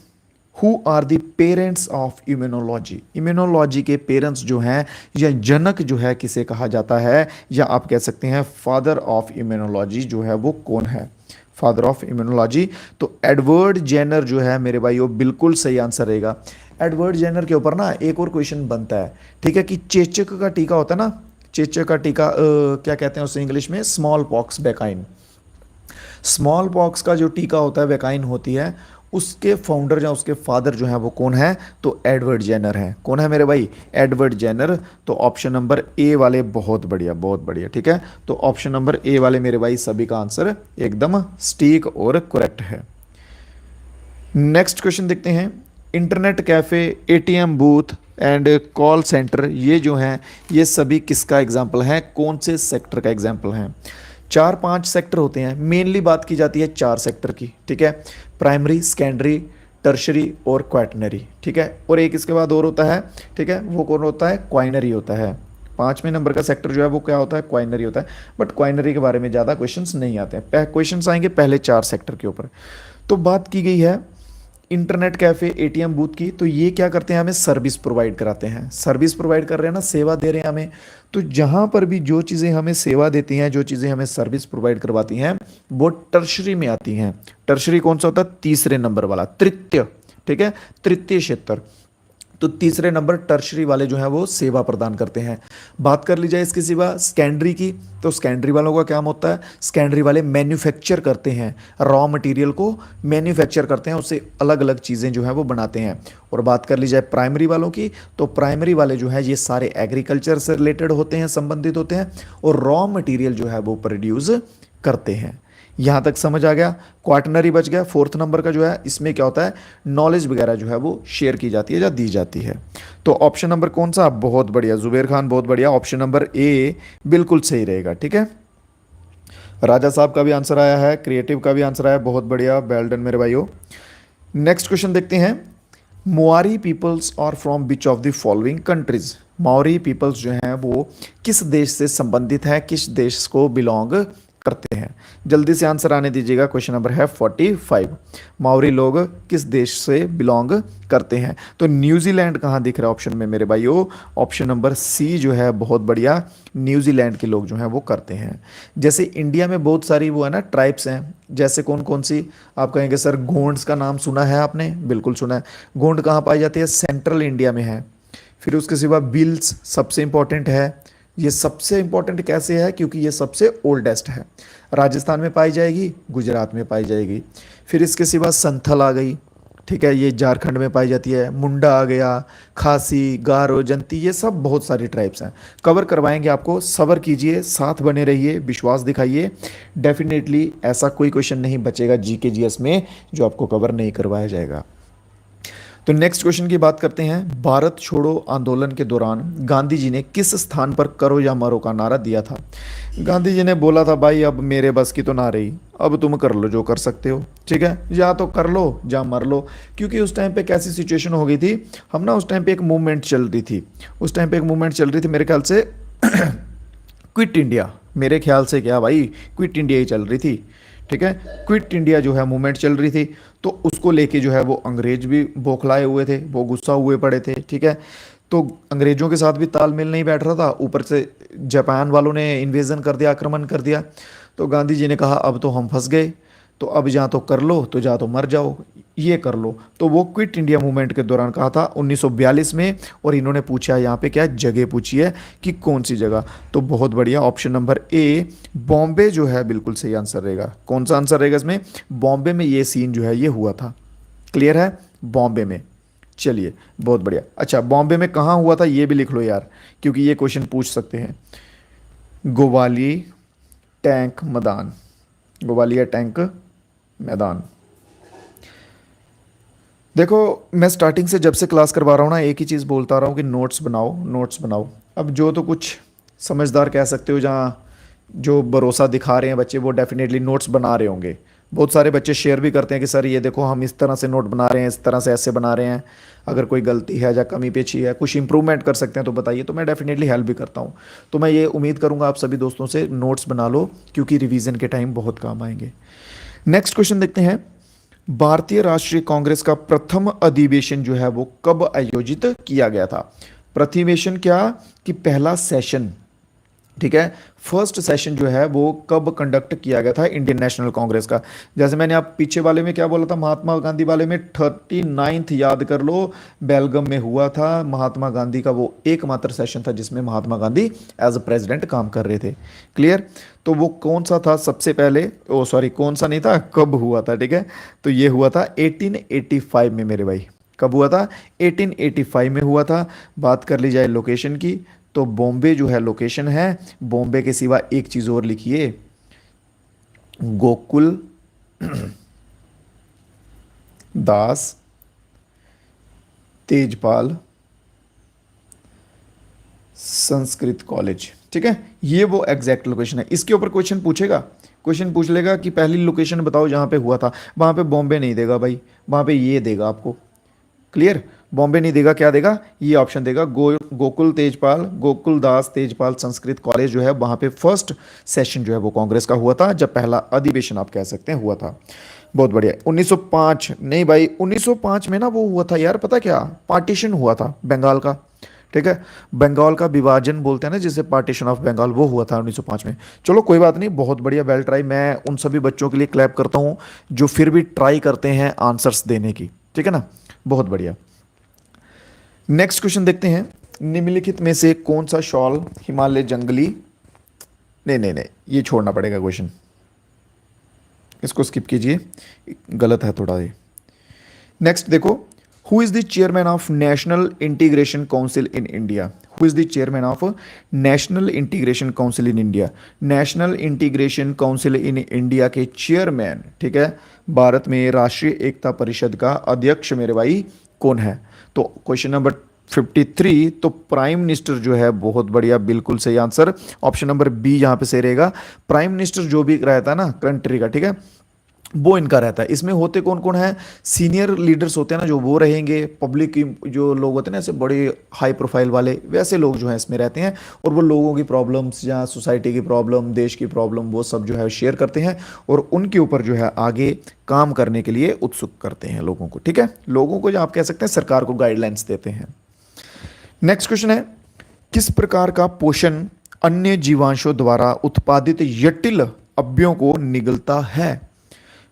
Who are the parents of immunology? Immunology के पेरेंट्स जो हैं या जनक जो है किसे कहा जाता है, या आप कह सकते हैं फादर ऑफ इम्यूनोलॉजी जो है वो कौन है? फादर ऑफ इम्यूनोलॉजी तो एडवर्ड जेनर जो है मेरे भाइयों, बिल्कुल सही आंसर रहेगा। एडवर्ड जेनर के ऊपर ना एक और क्वेश्चन बनता है, ठीक है, कि चेचक का टीका होता है ना, चेचक का टीका क्या कहते हैं उसे इंग्लिश में? Small pox vaccine. Small pox का जो टीका होता है, वैकाइन होती है, उसके फाउंडर या उसके फादर जो है वो कौन है? तो एडवर्ड जेनर है। कौन है मेरे भाई? Edward Jenner. तो ऑप्शन नंबर ए वाले, बहुत बढ़िया, बहुत बढ़िया, ठीक है। तो ऑप्शन नंबर ए वाले मेरे भाई सभी का आंसर एकदम सटीक और करेक्ट है। नेक्स्ट क्वेश्चन देखते हैं। Internet cafe, ATM booth and call centre, ये जो हैं ये सभी किसका एग्जाम्पल है? कौन से सेक्टर का एग्जाम्पल है? 4-5 सेक्टर होते हैं, मेनली बात की जाती है 4 सेक्टर की, ठीक है। प्राइमरी, सेकेंडरी, टर्शरी और क्वाटनरी, ठीक है। और एक इसके बाद और होता है, ठीक है, वो कौन होता है? क्वाइनरी होता है। 5वें नंबर का सेक्टर जो है वो क्या होता है? क्वाइनरी होता है। बट क्वाइनरी के बारे में ज़्यादा क्वेश्चंस नहीं आते हैं, क्वेश्चंस आएंगे पहले 4 सेक्टर के ऊपर। तो बात की गई है इंटरनेट कैफ़े, एटीएम बूथ की, तो ये क्या करते हैं? हमें सर्विस प्रोवाइड कराते हैं। सर्विस प्रोवाइड कर रहे हैं ना, सेवा दे रहे हैं हमें। तो जहाँ पर भी जो चीज़ें हमें सेवा देती हैं, जो चीज़ें हमें सर्विस प्रोवाइड करवाती हैं, वो टर्शरी में आती हैं। टर्शरी कौन सा होता है? तीसरे नंबर वाला, तृतीय, ठीक है, तृतीय क्षेत्र। तो तीसरे नंबर टर्शरी वाले जो है वो सेवा प्रदान करते हैं। बात कर ली जाए इसके सिवा सेकेंडरी की, तो सेकेंडरी वालों का क्या होता है? सेकेंडरी वाले मैन्युफैक्चर करते हैं, रॉ मटेरियल को मैन्युफैक्चर करते हैं, उससे अलग अलग चीज़ें जो है वो बनाते हैं। और बात कर ली जाए प्राइमरी वालों की, तो प्राइमरी वाले जो है ये सारे एग्रीकल्चर से रिलेटेड होते हैं, संबंधित होते हैं, और रॉ मटीरियल जो है वो प्रोड्यूस करते हैं। यहाँ तक समझ आ गया? क्वाटनरी बच गया, 4th नंबर का जो है, इसमें क्या होता है? नॉलेज वगैरह जो है वो शेयर की जाती है या दी जाती है। तो ऑप्शन नंबर कौन सा? बहुत बढ़िया जुबेर खान, बहुत बढ़िया, ऑप्शन नंबर ए बिल्कुल सही रहेगा, ठीक है। राजा साहब का भी आंसर आया है, क्रिएटिव का भी आंसर आया, बहुत बढ़िया, वेल डन मेरे भाइयों। नेक्स्ट क्वेश्चन देखते हैं। Maori peoples are from which of the following countries? Maori peoples जो हैं वो किस देश से संबंधित हैं, किस देश को बिलोंग करते हैं? जल्दी से आंसर आने दीजिएगा। क्वेश्चन नंबर है 45। माओरी लोग किस देश से बिलोंग करते हैं? तो न्यूजीलैंड कहाँ दिख रहा है ऑप्शन में मेरे भाइयों? ऑप्शन नंबर सी जो है, बहुत बढ़िया, न्यूजीलैंड के लोग जो हैं वो करते हैं। जैसे इंडिया में बहुत सारी वो है ना ट्राइब्स हैं, जैसे कौन कौन सी? आप कहेंगे सर गोंड्स का नाम सुना है आपने? बिल्कुल सुना है। गोंड कहाँ पाई जाती है? सेंट्रल इंडिया में है। फिर उसके सिवा बिल्स सबसे इंपॉर्टेंट है। ये सबसे इंपॉर्टेंट कैसे है? क्योंकि ये सबसे ओल्डेस्ट है। राजस्थान में पाई जाएगी, गुजरात में पाई जाएगी। फिर इसके सिवा संथल आ गई, ठीक है, ये झारखंड में पाई जाती है। मुंडा आ गया, खासी, गारो, जंती, ये सब बहुत सारी ट्राइब्स हैं। कवर करवाएंगे आपको, सब्र कीजिए, साथ बने रहिए, विश्वास दिखाइए। डेफिनेटली ऐसा कोई क्वेश्चन नहीं बचेगा जीके जीएस में जो आपको कवर नहीं करवाया जाएगा। तो नेक्स्ट क्वेश्चन की बात करते हैं। भारत छोड़ो आंदोलन के दौरान गांधी जी ने किस स्थान पर करो या मरो का नारा दिया था? गांधी जी ने बोला था भाई अब मेरे बस की तो ना रही, अब तुम कर लो जो कर सकते हो, ठीक है, या तो कर लो या मर लो। क्योंकि उस टाइम पे कैसी सिचुएशन हो गई थी, हम ना उस टाइम पे एक मूवमेंट चल रही थी, उस टाइम पे एक मूवमेंट चल रही थी मेरे ख्याल से क्विट इंडिया, मेरे ख्याल से क्या भाई, क्विट इंडिया ही चल रही थी। ठीक है, क्विट इंडिया जो है मूवमेंट चल रही थी, तो उसको लेके जो है वो अंग्रेज भी बौखलाए हुए थे, वो गुस्सा हुए पड़े थे। ठीक है, तो अंग्रेजों के साथ भी तालमेल नहीं बैठ रहा था, ऊपर से जापान वालों ने इन्वेजन कर दिया, आक्रमण कर दिया। तो गांधी जी ने कहा अब तो हम फंस गए, तो अब या तो कर लो तो या तो मर जाओ, ये कर लो। तो वो क्विट इंडिया मूवमेंट के दौरान कहा था 1942 में। और इन्होंने पूछा यहाँ पे क्या जगह पूछी है कि कौन सी जगह। तो बहुत बढ़िया, ऑप्शन नंबर ए बॉम्बे जो है बिल्कुल सही आंसर रहेगा। कौन सा आंसर रहेगा इसमें? बॉम्बे में ये सीन जो है ये हुआ था। क्लियर है, बॉम्बे में। चलिए बहुत बढ़िया। अच्छा, बॉम्बे में कहाँ हुआ था ये भी लिख लो यार, क्योंकि ये क्वेश्चन पूछ सकते हैं। गोवाली टैंक मैदान, ग्वालियर टैंक मैदान। देखो, मैं स्टार्टिंग से जब से क्लास करवा रहा हूँ ना, एक ही चीज़ बोलता रहा हूँ कि नोट्स बनाओ, नोट्स बनाओ। अब जो तो कुछ समझदार कह सकते हो, जहाँ जो भरोसा दिखा रहे हैं बच्चे, वो डेफिनेटली नोट्स बना रहे होंगे। बहुत सारे बच्चे शेयर भी करते हैं कि सर ये देखो हम इस तरह से नोट बना रहे हैं, इस तरह से ऐसे बना रहे हैं, अगर कोई गलती है या कमी पेशी है, कुछ इंप्रूवमेंट कर सकते हैं तो बताइए। तो मैं डेफिनेटली हेल्प भी करता हूँ। तो मैं ये उम्मीद करूँगा आप सभी दोस्तों से नोट्स बना लो, क्योंकि रिवीजन के टाइम बहुत काम आएंगे। नेक्स्ट क्वेश्चन देखते हैं। भारतीय राष्ट्रीय कांग्रेस का प्रथम अधिवेशन जो है वो कब आयोजित किया गया था? प्रतिवेशन क्या कि पहला सेशन। ठीक है, फर्स्ट सेशन जो है वो कब कंडक्ट किया गया था इंडियन नेशनल कांग्रेस का? जैसे मैंने आप पीछे वाले में क्या बोला था, महात्मा गांधी वाले में 39th याद कर लो, बेलगम में हुआ था महात्मा गांधी का वो एकमात्र सेशन था जिसमें Mahatma Gandhi as a president काम कर रहे थे। क्लियर? तो वो कौन सा था सबसे पहले, ओ सॉरी कौन सा नहीं था, कब हुआ था? ठीक है, तो ये हुआ था 1885 में मेरे भाई। कब हुआ था? 1885 में हुआ था। बात कर ली जाए लोकेशन की, तो बॉम्बे जो है लोकेशन है। बॉम्बे के सिवा एक चीज और लिखिए, गोकुल दास तेजपाल संस्कृत कॉलेज। ठीक है, ये वो एग्जैक्ट लोकेशन है। इसके ऊपर क्वेश्चन पूछेगा, क्वेश्चन पूछ लेगा कि पहली लोकेशन बताओ जहां पे हुआ था। वहां पे बॉम्बे नहीं देगा भाई, वहां पे ये देगा आपको। क्लियर? बॉम्बे नहीं देगा, क्या देगा? ये ऑप्शन देगा, गोकुल तेजपाल, गोकुल दास तेजपाल संस्कृत कॉलेज जो है वहां पे फर्स्ट सेशन जो है वो कांग्रेस का हुआ था, जब पहला अधिवेशन आप कह सकते हैं हुआ था। बहुत बढ़िया। 1905 नहीं भाई, 1905 में ना वो हुआ था यार, पता क्या, पार्टीशन हुआ था बंगाल का। ठीक है, बंगाल का विभाजन बोलते हैं ना जिसे, पार्टीशन ऑफ बंगाल, वो हुआ था 1905 में। चलो कोई बात नहीं, बहुत बढ़िया, वेल ट्राई। मैं उन सभी बच्चों के लिए क्लैप करता हूँ जो फिर भी ट्राई करते हैं आंसर्स देने की। ठीक है ना, बहुत बढ़िया। नेक्स्ट क्वेश्चन देखते हैं। निम्नलिखित में से कौन सा शॉल हिमालय जंगली, नहीं नहीं नहीं, ये छोड़ना पड़ेगा क्वेश्चन, इसको स्किप कीजिए, गलत है थोड़ा ये। नेक्स्ट देखो, who is the chairman of national integration council in India? Who is the chairman of national integration council in India? National integration council in India के चेयरमैन, ठीक है, भारत में राष्ट्रीय एकता परिषद का अध्यक्ष मेरे भाई कौन है? तो क्वेश्चन नंबर 53, तो प्राइम मिनिस्टर जो है, बहुत बढ़िया, बिल्कुल सही आंसर, ऑप्शन नंबर बी यहाँ पे सही रहेगा। प्राइम मिनिस्टर जो भी रहता है ना कंट्री का, ठीक है, वो इनका रहता है। इसमें होते कौन कौन है? सीनियर लीडर्स होते हैं ना जो, वो रहेंगे। पब्लिक की जो लोग होते हैं ना ऐसे बड़े हाई प्रोफाइल वाले, वैसे लोग जो हैं इसमें रहते हैं। और वो लोगों की प्रॉब्लम्स या सोसाइटी की प्रॉब्लम, देश की प्रॉब्लम, वो सब जो है शेयर करते हैं और उनके ऊपर जो है आगे काम करने के लिए उत्सुक करते हैं लोगों को। ठीक है, लोगों को जो आप कह सकते हैं सरकार को गाइडलाइंस देते हैं। नेक्स्ट क्वेश्चन है, किस प्रकार का पोषण अन्य जीवांशों द्वारा उत्पादित जटिल अवयवों को निगलता है?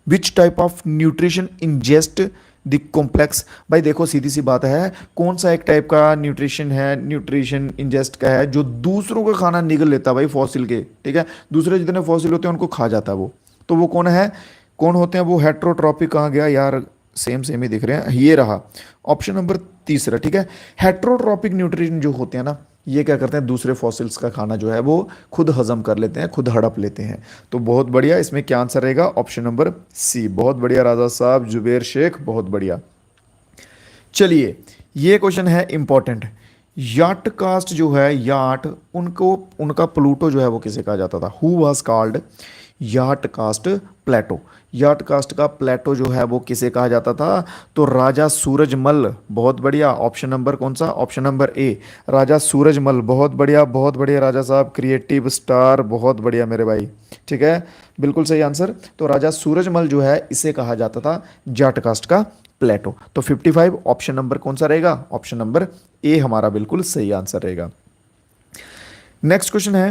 Which type of nutrition ingest the complex? भाई देखो सीधी सी बात है, कौन सा एक टाइप का न्यूट्रिशन है, न्यूट्रिशन इंजेस्ट का है जो दूसरों का खाना निगल लेता है भाई, फॉसिल के। ठीक है, दूसरे जितने फॉसिल होते हैं उनको खा जाता है वो। तो वो कौन है, कौन होते हैं वो? हेट्रोट्रॉपिक कहाँ गया यार, सेम सेम ही दिख रहे हैं, ये रहा ऑप्शन नंबर तीसरा। ठीक है, हेट्रोट्रॉपिक न्यूट्रिशन जो होते हैं ना, ये क्या करते हैं, दूसरे फॉसिल्स का खाना जो है वो खुद हजम कर लेते हैं, खुद हड़प लेते हैं। तो बहुत बढ़िया, इसमें क्या आंसर रहेगा? Option number C. बहुत बढ़िया राजा साहब, जुबेर शेख, बहुत बढ़िया। चलिए, ये क्वेश्चन है इंपॉर्टेंट। याट कास्ट जो है, याट, उनको, उनका प्लूटो जो है वो किसे कहा जाता था? हु वाज कॉल्ड याट कास्ट प्लेटो। याट कास्ट का प्लेटो जो है वो किसे कहा जाता था? तो राजा सूरजमल। बहुत बढ़िया। ऑप्शन नंबर कौन सा? ऑप्शन नंबर ए, राजा सूरजमल। बहुत बढ़िया राजा साहब, क्रिएटिव स्टार, बहुत बढ़िया मेरे भाई। ठीक है, बिल्कुल सही आंसर। तो राजा सूरजमल जो है इसे कहा जाता था जाट कास्ट का प्लेटो। तो 55 ऑप्शन नंबर कौन सा रहेगा? ऑप्शन नंबर ए हमारा बिल्कुल सही आंसर रहेगा। नेक्स्ट क्वेश्चन है,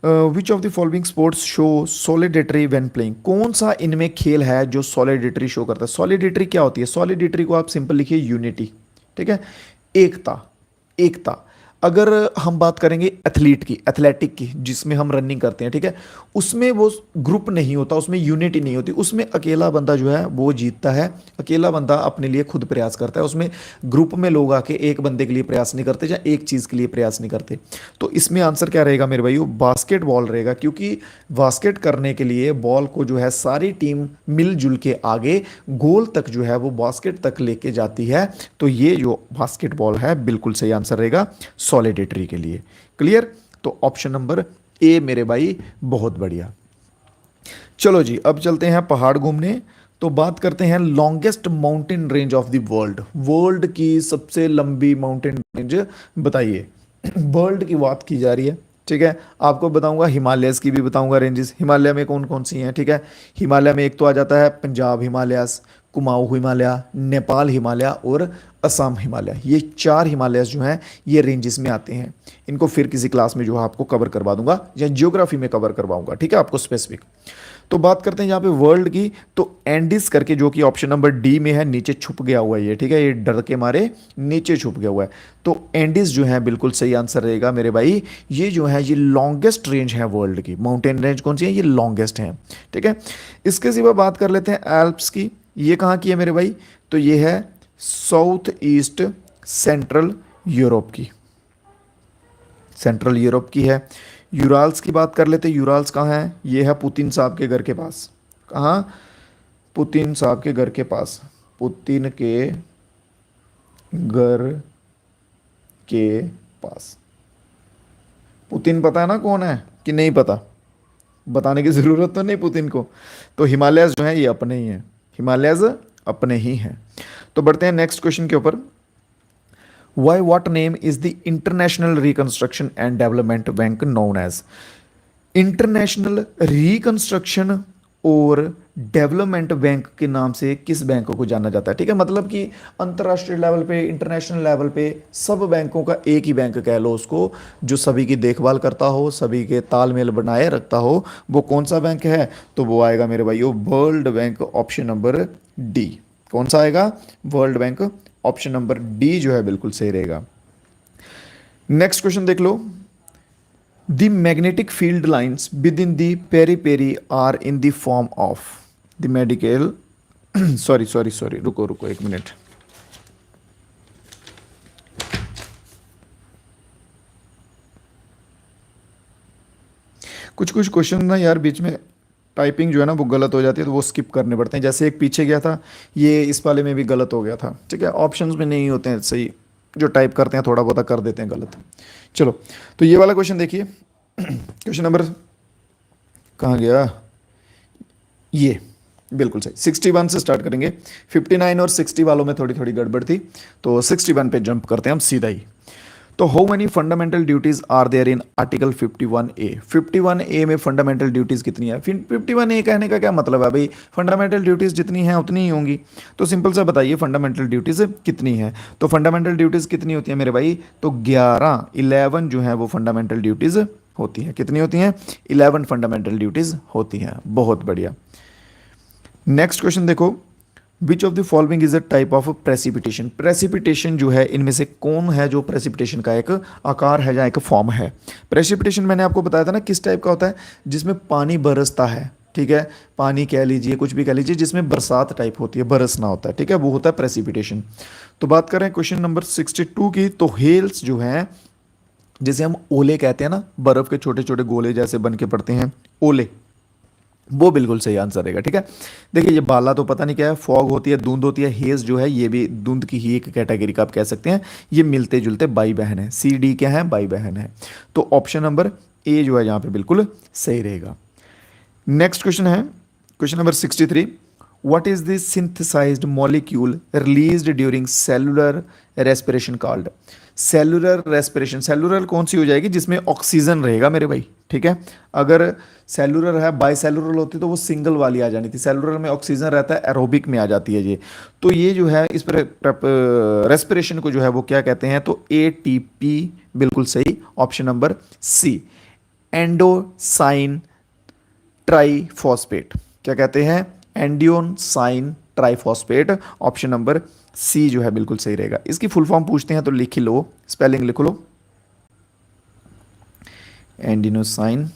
विच of the following sports show सॉलिडेटरी when playing? कौन सा इनमें खेल है जो सॉलिडेटरी शो करता है? सॉलिडेटरी क्या होती है? सॉलिडेटरी को आप सिंपल लिखिए यूनिटी। ठीक है, एकता, एकता। अगर हम बात करेंगे एथलीट की, एथलेटिक की, जिसमें हम रनिंग करते हैं, ठीक है, उसमें वो ग्रुप नहीं होता, उसमें यूनिटी नहीं होती, उसमें अकेला बंदा जो है वो जीतता है, अकेला बंदा अपने लिए खुद प्रयास करता है, उसमें ग्रुप में लोग आके एक बंदे के लिए प्रयास नहीं करते या एक चीज़ के लिए प्रयास नहीं करते। तो इसमें आंसर क्या रहेगा मेरे भाइयों? बास्केटबॉल रहेगा, क्योंकि बास्केट करने के लिए बॉल को जो है सारी टीम मिलजुल के आगे गोल तक जो है वो बास्केट तक लेके जाती है। तो ये जो बास्केटबॉल है बिल्कुल सही आंसर रहेगा सॉलिडेटरी के लिए। क्लियर? तो ऑप्शन नंबर ए मेरे भाई, बहुत बढ़िया। चलो जी, अब चलते हैं पहाड़ घूमने। तो बात करते हैं longest mountain range of the world. World की सबसे लंबी माउंटेन रेंज बताइए। वर्ल्ड की बात की जा रही है, ठीक है। आपको बताऊंगा, हिमालयस की भी बताऊंगा रेंजेस। हिमालय में कौन कौन सी हैं? ठीक है, हिमालय में एक तो आ जाता है पंजाब हिमालयस, कुमाऊं हिमालय, नेपाल हिमालय और असम हिमालय। ये 4 हिमालयस जो हैं ये रेंजेस में आते हैं। इनको फिर किसी क्लास में जो है आपको कवर करवा दूंगा, या जियोग्राफी में कवर करवाऊंगा, ठीक है, आपको स्पेसिफिक। तो बात करते हैं यहाँ पे वर्ल्ड की, तो एंडीज करके, जो कि ऑप्शन नंबर डी में है, नीचे छुप गया हुआ है ये, ठीक है, ये डर के मारे नीचे छुप गया हुआ है। तो एंडीज जो है बिल्कुल सही आंसर रहेगा मेरे भाई। ये जो है ये लॉन्गेस्ट रेंज है वर्ल्ड की। माउंटेन रेंज कौन सी है? ये लॉन्गेस्ट है, ठीक है। इसके सिवा बात कर लेते हैं एल्प्स की। ये कहाँ की है मेरे भाई? तो ये है साउथ ईस्ट सेंट्रल यूरोप की, सेंट्रल यूरोप की है। यूराल्स की बात कर लेते हैं। यूराल्स कहाँ है? ये है पुतिन साहब के घर के पास। कहाँ? पुतिन साहब के घर के पास, पुतिन के घर के पास। पुतिन पता है ना कौन है कि नहीं पता? बताने की ज़रूरत तो नहीं पुतिन को। तो हिमालयस जो है ये अपने ही हैं, हिमालयस अपने ही हैं। तो बढ़ते हैं नेक्स्ट क्वेश्चन के ऊपर। Why what name is the International Reconstruction and Development Bank known as? International reconstruction और डेवलपमेंट बैंक के नाम से किस बैंक को जाना जाता है? ठीक है, मतलब कि अंतर्राष्ट्रीय लेवल पे, इंटरनेशनल लेवल पे सब बैंकों का एक ही बैंक कह लो उसको, जो सभी की देखभाल करता हो, सभी के तालमेल बनाए रखता हो। वो कौन सा बैंक है? तो वो आएगा मेरे भाइयों world bank, option number D. कौन सा आएगा? World bank, option number D जो है बिल्कुल सही रहेगा। नेक्स्ट क्वेश्चन देख लो। The magnetic field lines with in the peri are in the form of the medical sorry रुको रुको एक मिनट। कुछ कुछ क्वेश्चन ना यार बीच में टाइपिंग जो है ना वो गलत हो जाती है, तो वो स्किप करने पड़ते हैं। जैसे एक पीछे गया था, ये इस वाले में भी गलत हो गया था, ठीक है। ऑप्शंस में नहीं होते हैं सही, जो टाइप करते हैं थोड़ा बहुत कर देते हैं गलत। चलो, तो ये वाला क्वेश्चन देखिए। क्वेश्चन नंबर कहाँ गया? ये बिल्कुल सही, 61 से स्टार्ट करेंगे। 59 और 60 वालों में थोड़ी थोड़ी गड़बड़ थी, तो 61 पे जंप करते हैं हम सीधा ही। तो how many fundamental duties are there in article 51A? 51A में फंडामेंटल ड्यूटीज कितनी है? 51A कहने का क्या मतलब है भाई? फंडामेंटल ड्यूटीज जितनी हैं उतनी ही होंगी। तो सिंपल सा बताइए फंडामेंटल ड्यूटीज कितनी है? तो फंडामेंटल ड्यूटीज कितनी होती है मेरे भाई? तो 11 जो है वो फंडामेंटल ड्यूटीज होती हैं। कितनी होती हैं? 11 फंडामेंटल ड्यूटीज होती हैं। बहुत बढ़िया। नेक्स्ट क्वेश्चन देखो। विच of the following is a type of precipitation? Precipitation जो है इनमें से कौन है जो प्रेसिपिटेशन का एक आकार है या एक फॉर्म है? प्रेसिपिटेशन मैंने आपको बताया था ना किस टाइप का होता है, जिसमें पानी बरसता है, ठीक है, पानी कह लीजिए, कुछ भी कह लीजिए, जिसमें बरसात टाइप होती है, बरसना होता है, ठीक है, वो होता है प्रेसिपिटेशन। तो बात करें क्वेश्चन नंबर 62 की, तो हेल्स जो है, जिसे हम ओले कहते हैं ना, बर्फ के छोटे छोटे गोले जैसे बन के पड़ते हैं, ओले, वो बिल्कुल सही आंसर रहेगा, ठीक है। देखिए ये बाला तो पता नहीं क्या है, फॉग होती है, धुंध होती है, हेज जो है ये भी धुंध की ही एक कैटेगरी का आप कह सकते हैं। ये मिलते जुलते भाई बहन है। सी डी क्या है? भाई बहन है। तो ऑप्शन नंबर ए जो है यहाँ पे बिल्कुल सही रहेगा। नेक्स्ट क्वेश्चन है question number 63। What is the synthesized molecule released during cellular respiration called. Cellular respiration, cellular कौन सी हो जाएगी जिसमें ऑक्सीजन रहेगा मेरे भाई, ठीक है। अगर सेलुलर है, बाई सेलुलर होती तो वो सिंगल वाली आ जानी थी, सेलुलर में ऑक्सीजन रहता है, एरोबिक में आ जाती है ये। तो ये जो है इस पर रेस्पिरेशन को जो है वो क्या कहते हैं, तो ATP, बिल्कुल सही, option number C, adenosine triphosphate. क्या कहते हैं, adenosine triphosphate, option number C जो है बिल्कुल सही रहेगा। इसकी फुल फॉर्म पूछते हैं तो लिख ही लो, स्पेलिंग लिख लो, एंडिनोसाइन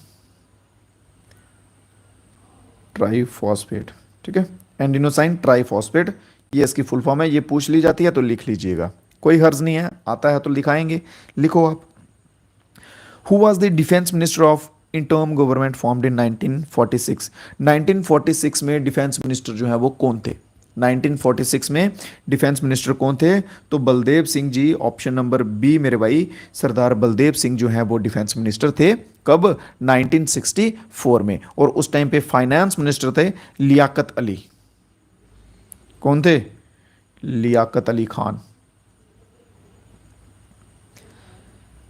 ट्राइफॉस्फेट, ठीक है, एंडिनोसाइन ट्राइफॉस्फेट, ये इसकी फुल फॉर्म है। ये पूछ ली जाती है तो लिख लीजिएगा, कोई हर्ज नहीं है, आता है तो लिखाएंगे, लिखो आप। Who was the defence minister of interim government formed in 1946। 1946 में डिफेंस मिनिस्टर जो है वो कौन थे, 1946 में डिफेंस मिनिस्टर कौन थे, तो Baldev Singh ji, option number B मेरे भाई, सरदार बलदेव सिंह जो है वो डिफेंस मिनिस्टर थे। कब, 1964 में। और उस टाइम पे फाइनेंस मिनिस्टर थे लियाकत अली। कौन थे, लियाकत अली खान।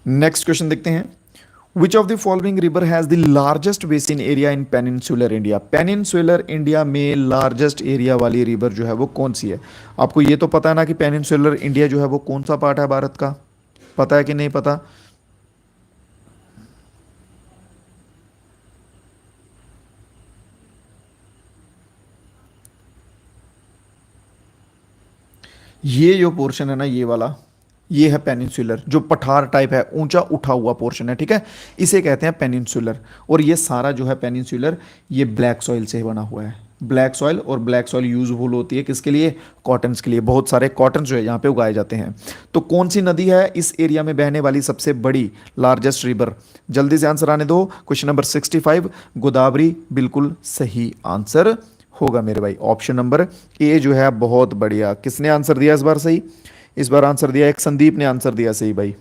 नेक्स्ट क्वेश्चन देखते हैं। विच of the following river has the largest basin area in peninsular India. Peninsular India में लार्जेस्ट एरिया वाली रिवर जो है वो कौन सी है। आपको ये तो पता है ना कि पेनिनसुलर इंडिया जो है वो कौन सा पार्ट है भारत का, पता है कि नहीं पता। ये जो पोर्शन है ना, ये वाला, ये है पेनिनसुलर, जो पठार टाइप है, ऊंचा उठा हुआ पोर्शन है, ठीक है, इसे कहते हैं पेनिनसुलर। और ये सारा जो है पेनिनसुलर, ये ब्लैक सॉइल से बना हुआ है, ब्लैक सॉइल। और ब्लैक सॉइल यूजफुल होती है किसके लिए, कॉटन्स के लिए, बहुत सारे कॉटन जो है यहाँ पे उगाए जाते हैं। तो कौन सी नदी है इस एरिया में बहने वाली सबसे बड़ी, लार्जेस्ट रिवर, जल्दी से आंसर आने दो। क्वेश्चन नंबर 65, गोदावरी बिल्कुल सही आंसर होगा मेरे भाई, ऑप्शन नंबर ए जो है। बहुत बढ़िया, किसने आंसर दिया इस बार सही, इस बार आंसर दिया एक संदीप ने आंसर दिया सही भाई,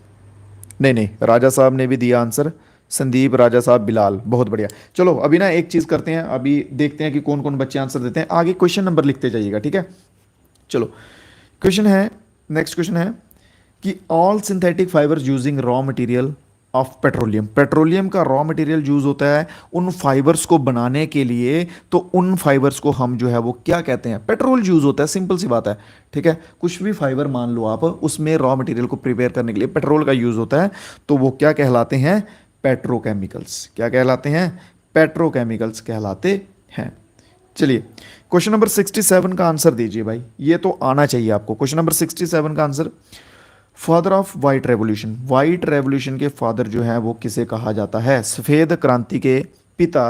नहीं नहीं, राजा साहब ने भी दिया आंसर, संदीप, राजा साहब, बिलाल, बहुत बढ़िया। चलो अभी ना एक चीज़ करते हैं, अभी देखते हैं कि कौन कौन बच्चे आंसर देते हैं, आगे क्वेश्चन नंबर लिखते जाइएगा, ठीक है। चलो क्वेश्चन है, नेक्स्ट क्वेश्चन है कि all synthetic fibres using raw material of petroleum. Petroleum का रॉ मटेरियल यूज होता है उन फाइबर्स को बनाने के लिए, तो उन फाइबर्स को हम जो है वो क्या कहते हैं, पेट्रोल यूज होता है, सिंपल सी बात है, ठीक है। कुछ भी फाइबर मान लो आप, उसमें रॉ मटेरियल को प्रिपेयर करने के लिए पेट्रोल का यूज होता है, तो वो क्या कहलाते हैं, पेट्रोकेमिकल्स। क्या कहलाते हैं, पेट्रोकेमिकल्स कहलाते हैं। चलिए क्वेश्चन नंबर 67 का आंसर दीजिए भाई, ये तो आना चाहिए आपको। क्वेश्चन नंबर 67 का answer, father of white revolution, white revolution के फादर जो है वो किसे कहा जाता है, सफ़ेद क्रांति के पिता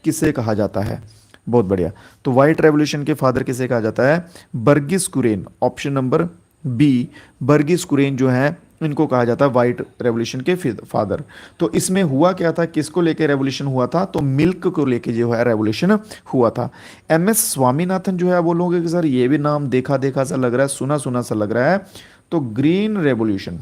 किसे कहा जाता है। बहुत बढ़िया, तो वाइट रेवोल्यूशन के फादर किसे कहा जाता है, बर्गिस कुरेन, ऑप्शन नंबर बी, बर्गिस कुरेन जो है इनको कहा जाता है वाइट रेवोल्यूशन के फादर। तो इसमें हुआ क्या था, किसको लेके रेवोल्यूशन हुआ था, तो मिल्क को लेके जो है रेवोल्यूशन हुआ था। MS स्वामीनाथन जो है, बोलोगे कि सर ये भी नाम देखा देखा सा लग रहा है, सुना सुना सा लग रहा है, तो ग्रीन रेवोल्यूशन,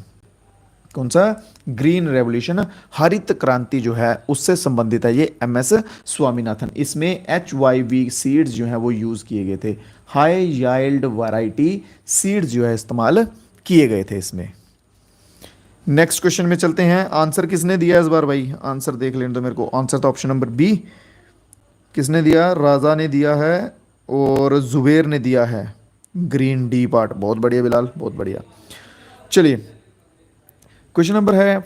कौन सा, ग्रीन रेवोल्यूशन, हरित क्रांति जो है उससे संबंधित है ये MS स्वामीनाथन। इसमें HYV सीड्स जो है वो यूज किए गए थे, हाई याइल्ड वैरायटी सीड्स जो है इस्तेमाल किए गए थे इसमें। नेक्स्ट क्वेश्चन में चलते हैं, आंसर किसने दिया इस बार भाई, आंसर देख लेने दो मेरे को। आंसर तो ऑप्शन नंबर बी, किसने दिया, राजा ने दिया है और जुबेर ने दिया है, ग्रीन डी पार्ट। बहुत बढ़िया बिलाल, बहुत बढ़िया। चलिए क्वेश्चन नंबर है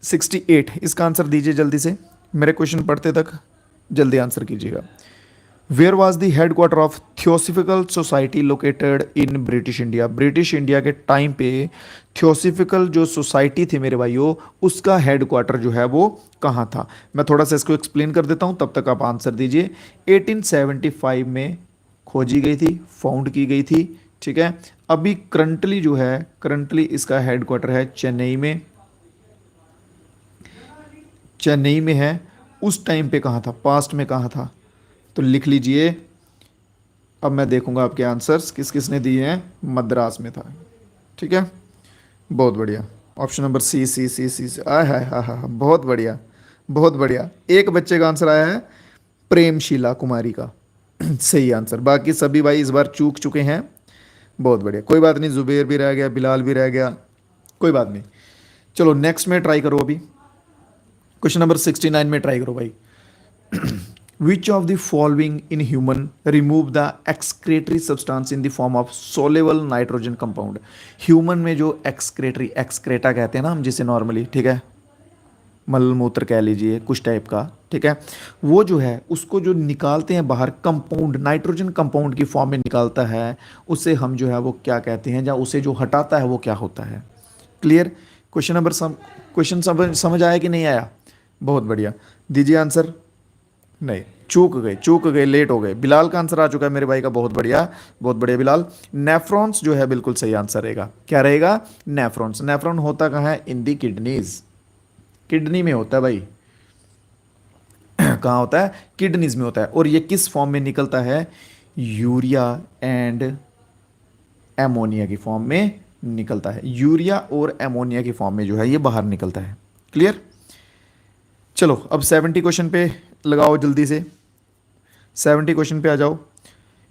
68, इसका आंसर दीजिए जल्दी से, मेरे क्वेश्चन पढ़ते तक जल्दी आंसर कीजिएगा। Where was the head quarter of theosophical society located in British India. British India के टाइम पे थियोसॉफिकल जो सोसाइटी थी मेरे भाइयों, उसका हेड क्वार्टर जो है वो कहाँ था। मैं थोड़ा सा इसको एक्सप्लेन कर देता हूँ, तब तक आप आंसर दीजिए। 1875 में खोजी गई थी, फाउंड की गई थी, ठीक है। अभी करंटली जो है, करंटली इसका हेड क्वार्टर है चेन्नई में, चेन्नई में है। उस टाइम पे कहाँ था, पास्ट में कहाँ था, तो लिख लीजिए। अब मैं देखूंगा आपके आंसर्स किस किस ने दिए हैं, मद्रास में था, ठीक है। बहुत बढ़िया, ऑप्शन नंबर सी सी, आया है, हाँ हाँ हाँ, बहुत बढ़िया, बहुत बढ़िया। एक बच्चे का आंसर आया है प्रेमशीला कुमारी का सही आंसर। बाकी सभी भाई इस बार चूक चुके हैं। बहुत बढ़िया, कोई बात नहीं, जुबेर भी रह गया, बिलाल भी रह गया, कोई बात नहीं। चलो नेक्स्ट में ट्राई करो, अभी क्वेश्चन नंबर 69 में ट्राई करो भाई। विच of the following in human remove the excretory substance in the form of soluble nitrogen compound. Human में जो एक्सक्रेटरी, एक्सक्रेटा कहते हैं ना हम जिसे नॉर्मली, ठीक है, मल मूत्र कह लीजिए कुछ टाइप का, ठीक है, वो जो है उसको जो निकालते हैं बाहर, कंपाउंड नाइट्रोजन कंपाउंड की फॉर्म में निकालता है, उसे हम जो है वो क्या कहते हैं, या उसे जो हटाता है वो क्या होता है। क्लियर? क्वेश्चन नंबर क्वेश्चन समझ आया कि नहीं आया? बहुत बढ़िया, दीजिए आंसर। नहीं, चूक गए, लेट हो गए। बिलाल का आंसर आ चुका है मेरे भाई का, बहुत बढ़िया, बहुत बढ़िया बिलाल। नेफ्रॉन्स जो है बिल्कुल सही आंसर रहेगा। क्या रहेगा? नेफ्रॉन्स। नेफ्रॉन होता कहाँ है? इन दी किडनीज, किडनी में होता है भाई। कहाँ होता है? किडनीज में होता है। और ये किस फॉर्म में निकलता है? यूरिया एंड एमोनिया की फॉर्म में निकलता है। यूरिया और एमोनिया की फॉर्म में जो है ये बाहर निकलता है। क्लियर? चलो अब 70 क्वेश्चन पे लगाओ जल्दी से, 70 क्वेश्चन पे आ जाओ।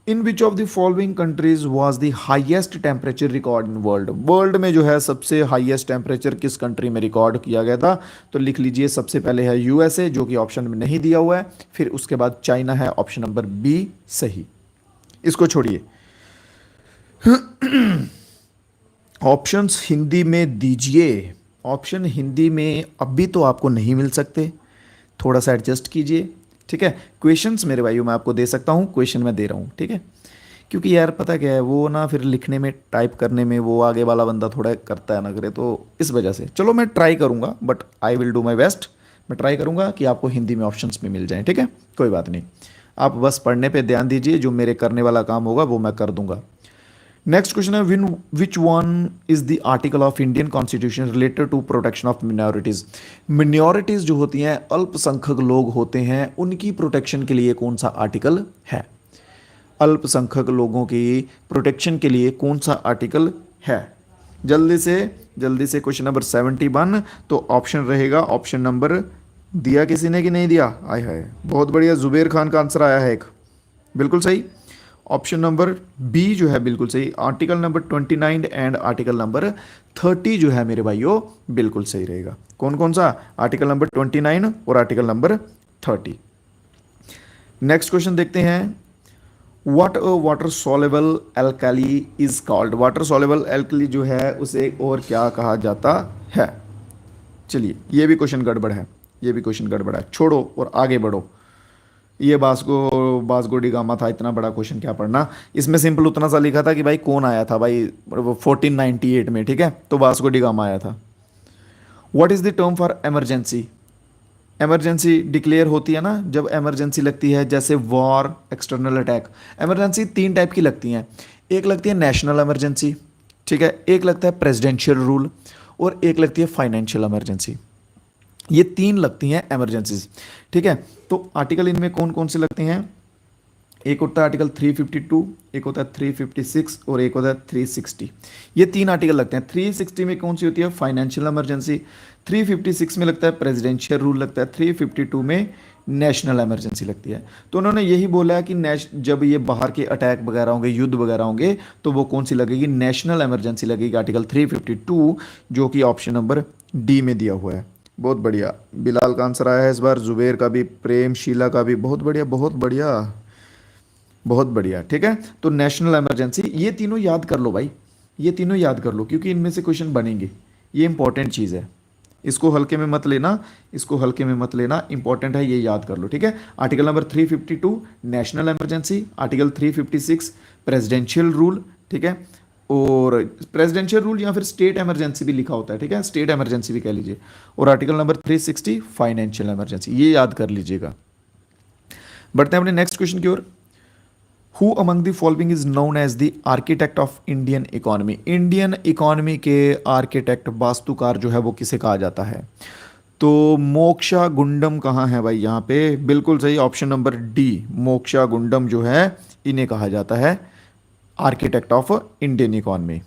In which of the following countries was the highest temperature record in world. World में जो है सबसे हाईएस्ट टेम्परेचर किस कंट्री में रिकॉर्ड किया गया था? तो लिख लीजिए, सबसे पहले है यूएसए जो कि ऑप्शन में नहीं दिया हुआ है, फिर उसके बाद चाइना है, ऑप्शन नंबर बी सही। इसको छोड़िए, ऑप्शंस हिंदी में दीजिए। ऑप्शन हिंदी में अभी तो आपको नहीं मिल सकते, थोड़ा सा एडजस्ट कीजिए, ठीक है। क्वेश्चंस मेरे भाइयों मैं आपको दे सकता हूँ, क्वेश्चन मैं दे रहा हूँ, ठीक है। क्योंकि यार पता क्या है, वो ना फिर लिखने में, टाइप करने में वो आगे वाला बंदा थोड़ा करता है ना करे, तो इस वजह से चलो मैं ट्राई करूँगा, but I will do my best. मैं ट्राई करूँगा कि आपको हिंदी में ऑप्शंस भी मिल जाएँ, ठीक है, कोई बात नहीं। आप बस पढ़ने पे ध्यान दीजिए, जो मेरे करने वाला काम होगा वो मैं कर दूंगा। नेक्स्ट क्वेश्चन है, which one is the article of Indian constitution related to protection of minorities. Minorities जो होती हैं, अल्पसंख्यक लोग होते हैं, उनकी प्रोटेक्शन के लिए कौन सा आर्टिकल है? अल्पसंख्यक लोगों की प्रोटेक्शन के लिए कौन सा आर्टिकल है? जल्दी से क्वेश्चन नंबर 71। तो ऑप्शन रहेगा, ऑप्शन नंबर दिया किसी ने कि नहीं दिया? आय हाय, बहुत बढ़िया, जुबेर खान का आंसर आया है एक, बिल्कुल सही। ऑप्शन नंबर बी जो है बिल्कुल सही। Article number 29 and article number 30 जो है मेरे भाइयों बिल्कुल सही रहेगा। कौन कौन सा? आर्टिकल नंबर 29 और आर्टिकल नंबर 30। नेक्स्ट क्वेश्चन देखते हैं, what a water soluble alkali is called. Water soluble alkali जो है उसे और क्या कहा जाता है? चलिए, ये भी क्वेश्चन गड़बड़ है, ये भी क्वेश्चन गड़बड़ है, छोड़ो और आगे बढ़ो। ये बास्को डी गामा था, इतना बड़ा क्वेश्चन क्या पढ़ना। इसमें सिंपल उतना सा लिखा था कि भाई कौन आया था भाई 1498 में, ठीक है, तो बास्को डी गामा आया था। What is the term for emergency. Emergency declare होती है ना जब इमरजेंसी लगती है, जैसे war, external attack. Emergency 3 type की लगती हैं, एक लगती है नेशनल इमरजेंसी, ठीक है, एक लगता है प्रेसिडेंशियल रूल, और एक लगती है फाइनेंशियल इमरजेंसी। ये 3 लगती हैं इमरजेंसीज, ठीक है। तो आर्टिकल इनमें कौन कौन से लगते हैं? एक होता है आर्टिकल 352, एक होता है 356 और एक होता है 360। ये 3 आर्टिकल लगते हैं। 360 में कौन सी होती है? Financial emergency. 356 में लगता है प्रेसिडेंशियल रूल लगता है। 352 में नेशनल इमरजेंसी लगती है। तो उन्होंने यही बोला है कि जब ये बाहर के अटैक वगैरह होंगे, युद्ध वगैरह होंगे, तो वो कौन सी लगेगी? नेशनल इमरजेंसी लगेगी, आर्टिकल 352, जो कि ऑप्शन नंबर डी में दिया हुआ है। बहुत बढ़िया, बिलाल का आंसर आया है इस बार, जुबेर का भी, प्रेम शीला का भी, बहुत बढ़िया बहुत बढ़िया बहुत बढ़िया, ठीक है। तो नेशनल इमरजेंसी, ये तीनों याद कर लो भाई, ये तीनों याद कर लो, क्योंकि इनमें से क्वेश्चन बनेंगे, ये इंपॉर्टेंट चीज़ है, इसको हल्के में मत लेना, इसको हल्के में मत लेना, इंपॉर्टेंट है, ये याद कर लो, ठीक है। Article number 352 national emergency, article 356 presidential rule, ठीक है, और प्रेसिडेंशियल रूल या फिर स्टेट इमरजेंसी भी लिखा होता है, ठीक है, स्टेट इमरजेंसी भी कह लीजिए, और आर्टिकल नंबर 360 फाइनेंशियल इमरजेंसी, ये याद कर लीजिएगा। बढ़ते हैं अपने नेक्स्ट क्वेश्चन की ओर। Who among the following is known as the architect of Indian economy. Indian economy के आर्किटेक्ट, वास्तुकार जो है वो किसे कहा जाता है? तो मोक्षा गुंडम कहाँ है भाई? यहाँ पे बिल्कुल सही, option number D, Mokshagundam जो है इन्हें कहा जाता है architect of Indian economy.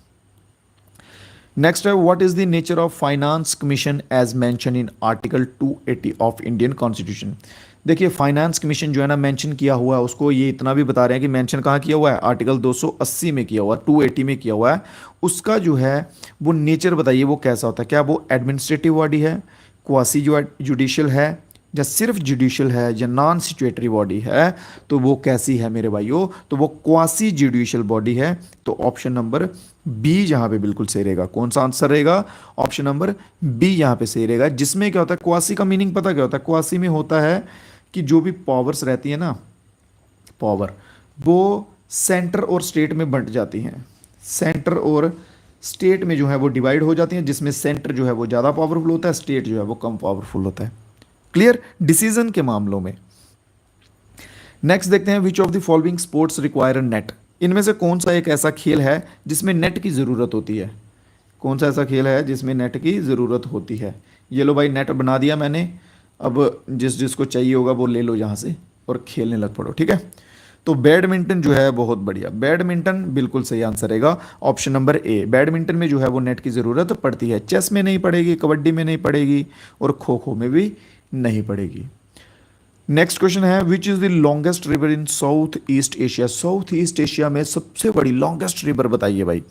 Next है, what is the nature of finance commission as mention in article 280 of Indian constitution. देखिए फाइनेंस कमीशन जो है ना मेंशन किया हुआ है उसको, ये इतना भी बता रहे हैं कि मेंशन कहाँ किया हुआ है, आर्टिकल 280 में किया हुआ है, 280 में किया हुआ है। उसका जो है वो नेचर बताइए वो कैसा होता है, क्या वो एडमिनिस्ट्रेटिव बॉडी है, क्वासी जुडिशियल है, या सिर्फ जुडिशियल है, या नॉन सिचुएटरी बॉडी है, तो वो कैसी है मेरे भाइयों, तो वो क्वासी जुडिशियल बॉडी है। तो ऑप्शन नंबर बी यहाँ पे बिल्कुल सही रहेगा। कौन सा आंसर रहेगा, ऑप्शन नंबर बी यहाँ पे सही रहेगा। जिसमें क्या होता है, क्वासी का मीनिंग पता क्या होता है, क्वासी में होता है कि जो भी पावर्स रहती है ना, पावर वो सेंटर और स्टेट में बंट जाती हैं, सेंटर और स्टेट में जो है वो डिवाइड हो जाती हैं, जिसमें सेंटर जो है वो ज़्यादा पावरफुल होता है, स्टेट जो है वो कम पावरफुल होता है। क्लियर, डिसीजन के मामलों में। नेक्स्ट देखते हैं, विच of the following sports require net. इनमें से कौन सा एक ऐसा खेल है जिसमें नेट की ज़रूरत होती है, कौन सा ऐसा खेल है जिसमें नेट की ज़रूरत होती है। ये लो भाई नेट बना दिया मैंने, अब जिस जिसको चाहिए होगा वो ले लो यहाँ से और खेलने लग पड़ो, ठीक है। तो बैडमिंटन जो है बहुत बढ़िया, बैडमिंटन बिल्कुल सही आंसर रहेगा, ऑप्शन नंबर ए। बैडमिंटन में जो है वो नेट की ज़रूरत पड़ती है, चेस में नहीं पड़ेगी, कबड्डी में नहीं पड़ेगी, और खो खो में भी नहीं पड़ेगी। नेक्स्ट क्वेश्चन है, which is the longest river in south east Asia. South east Asia में सबसे बड़ी लॉन्गेस्ट रिवर बताइए भाई,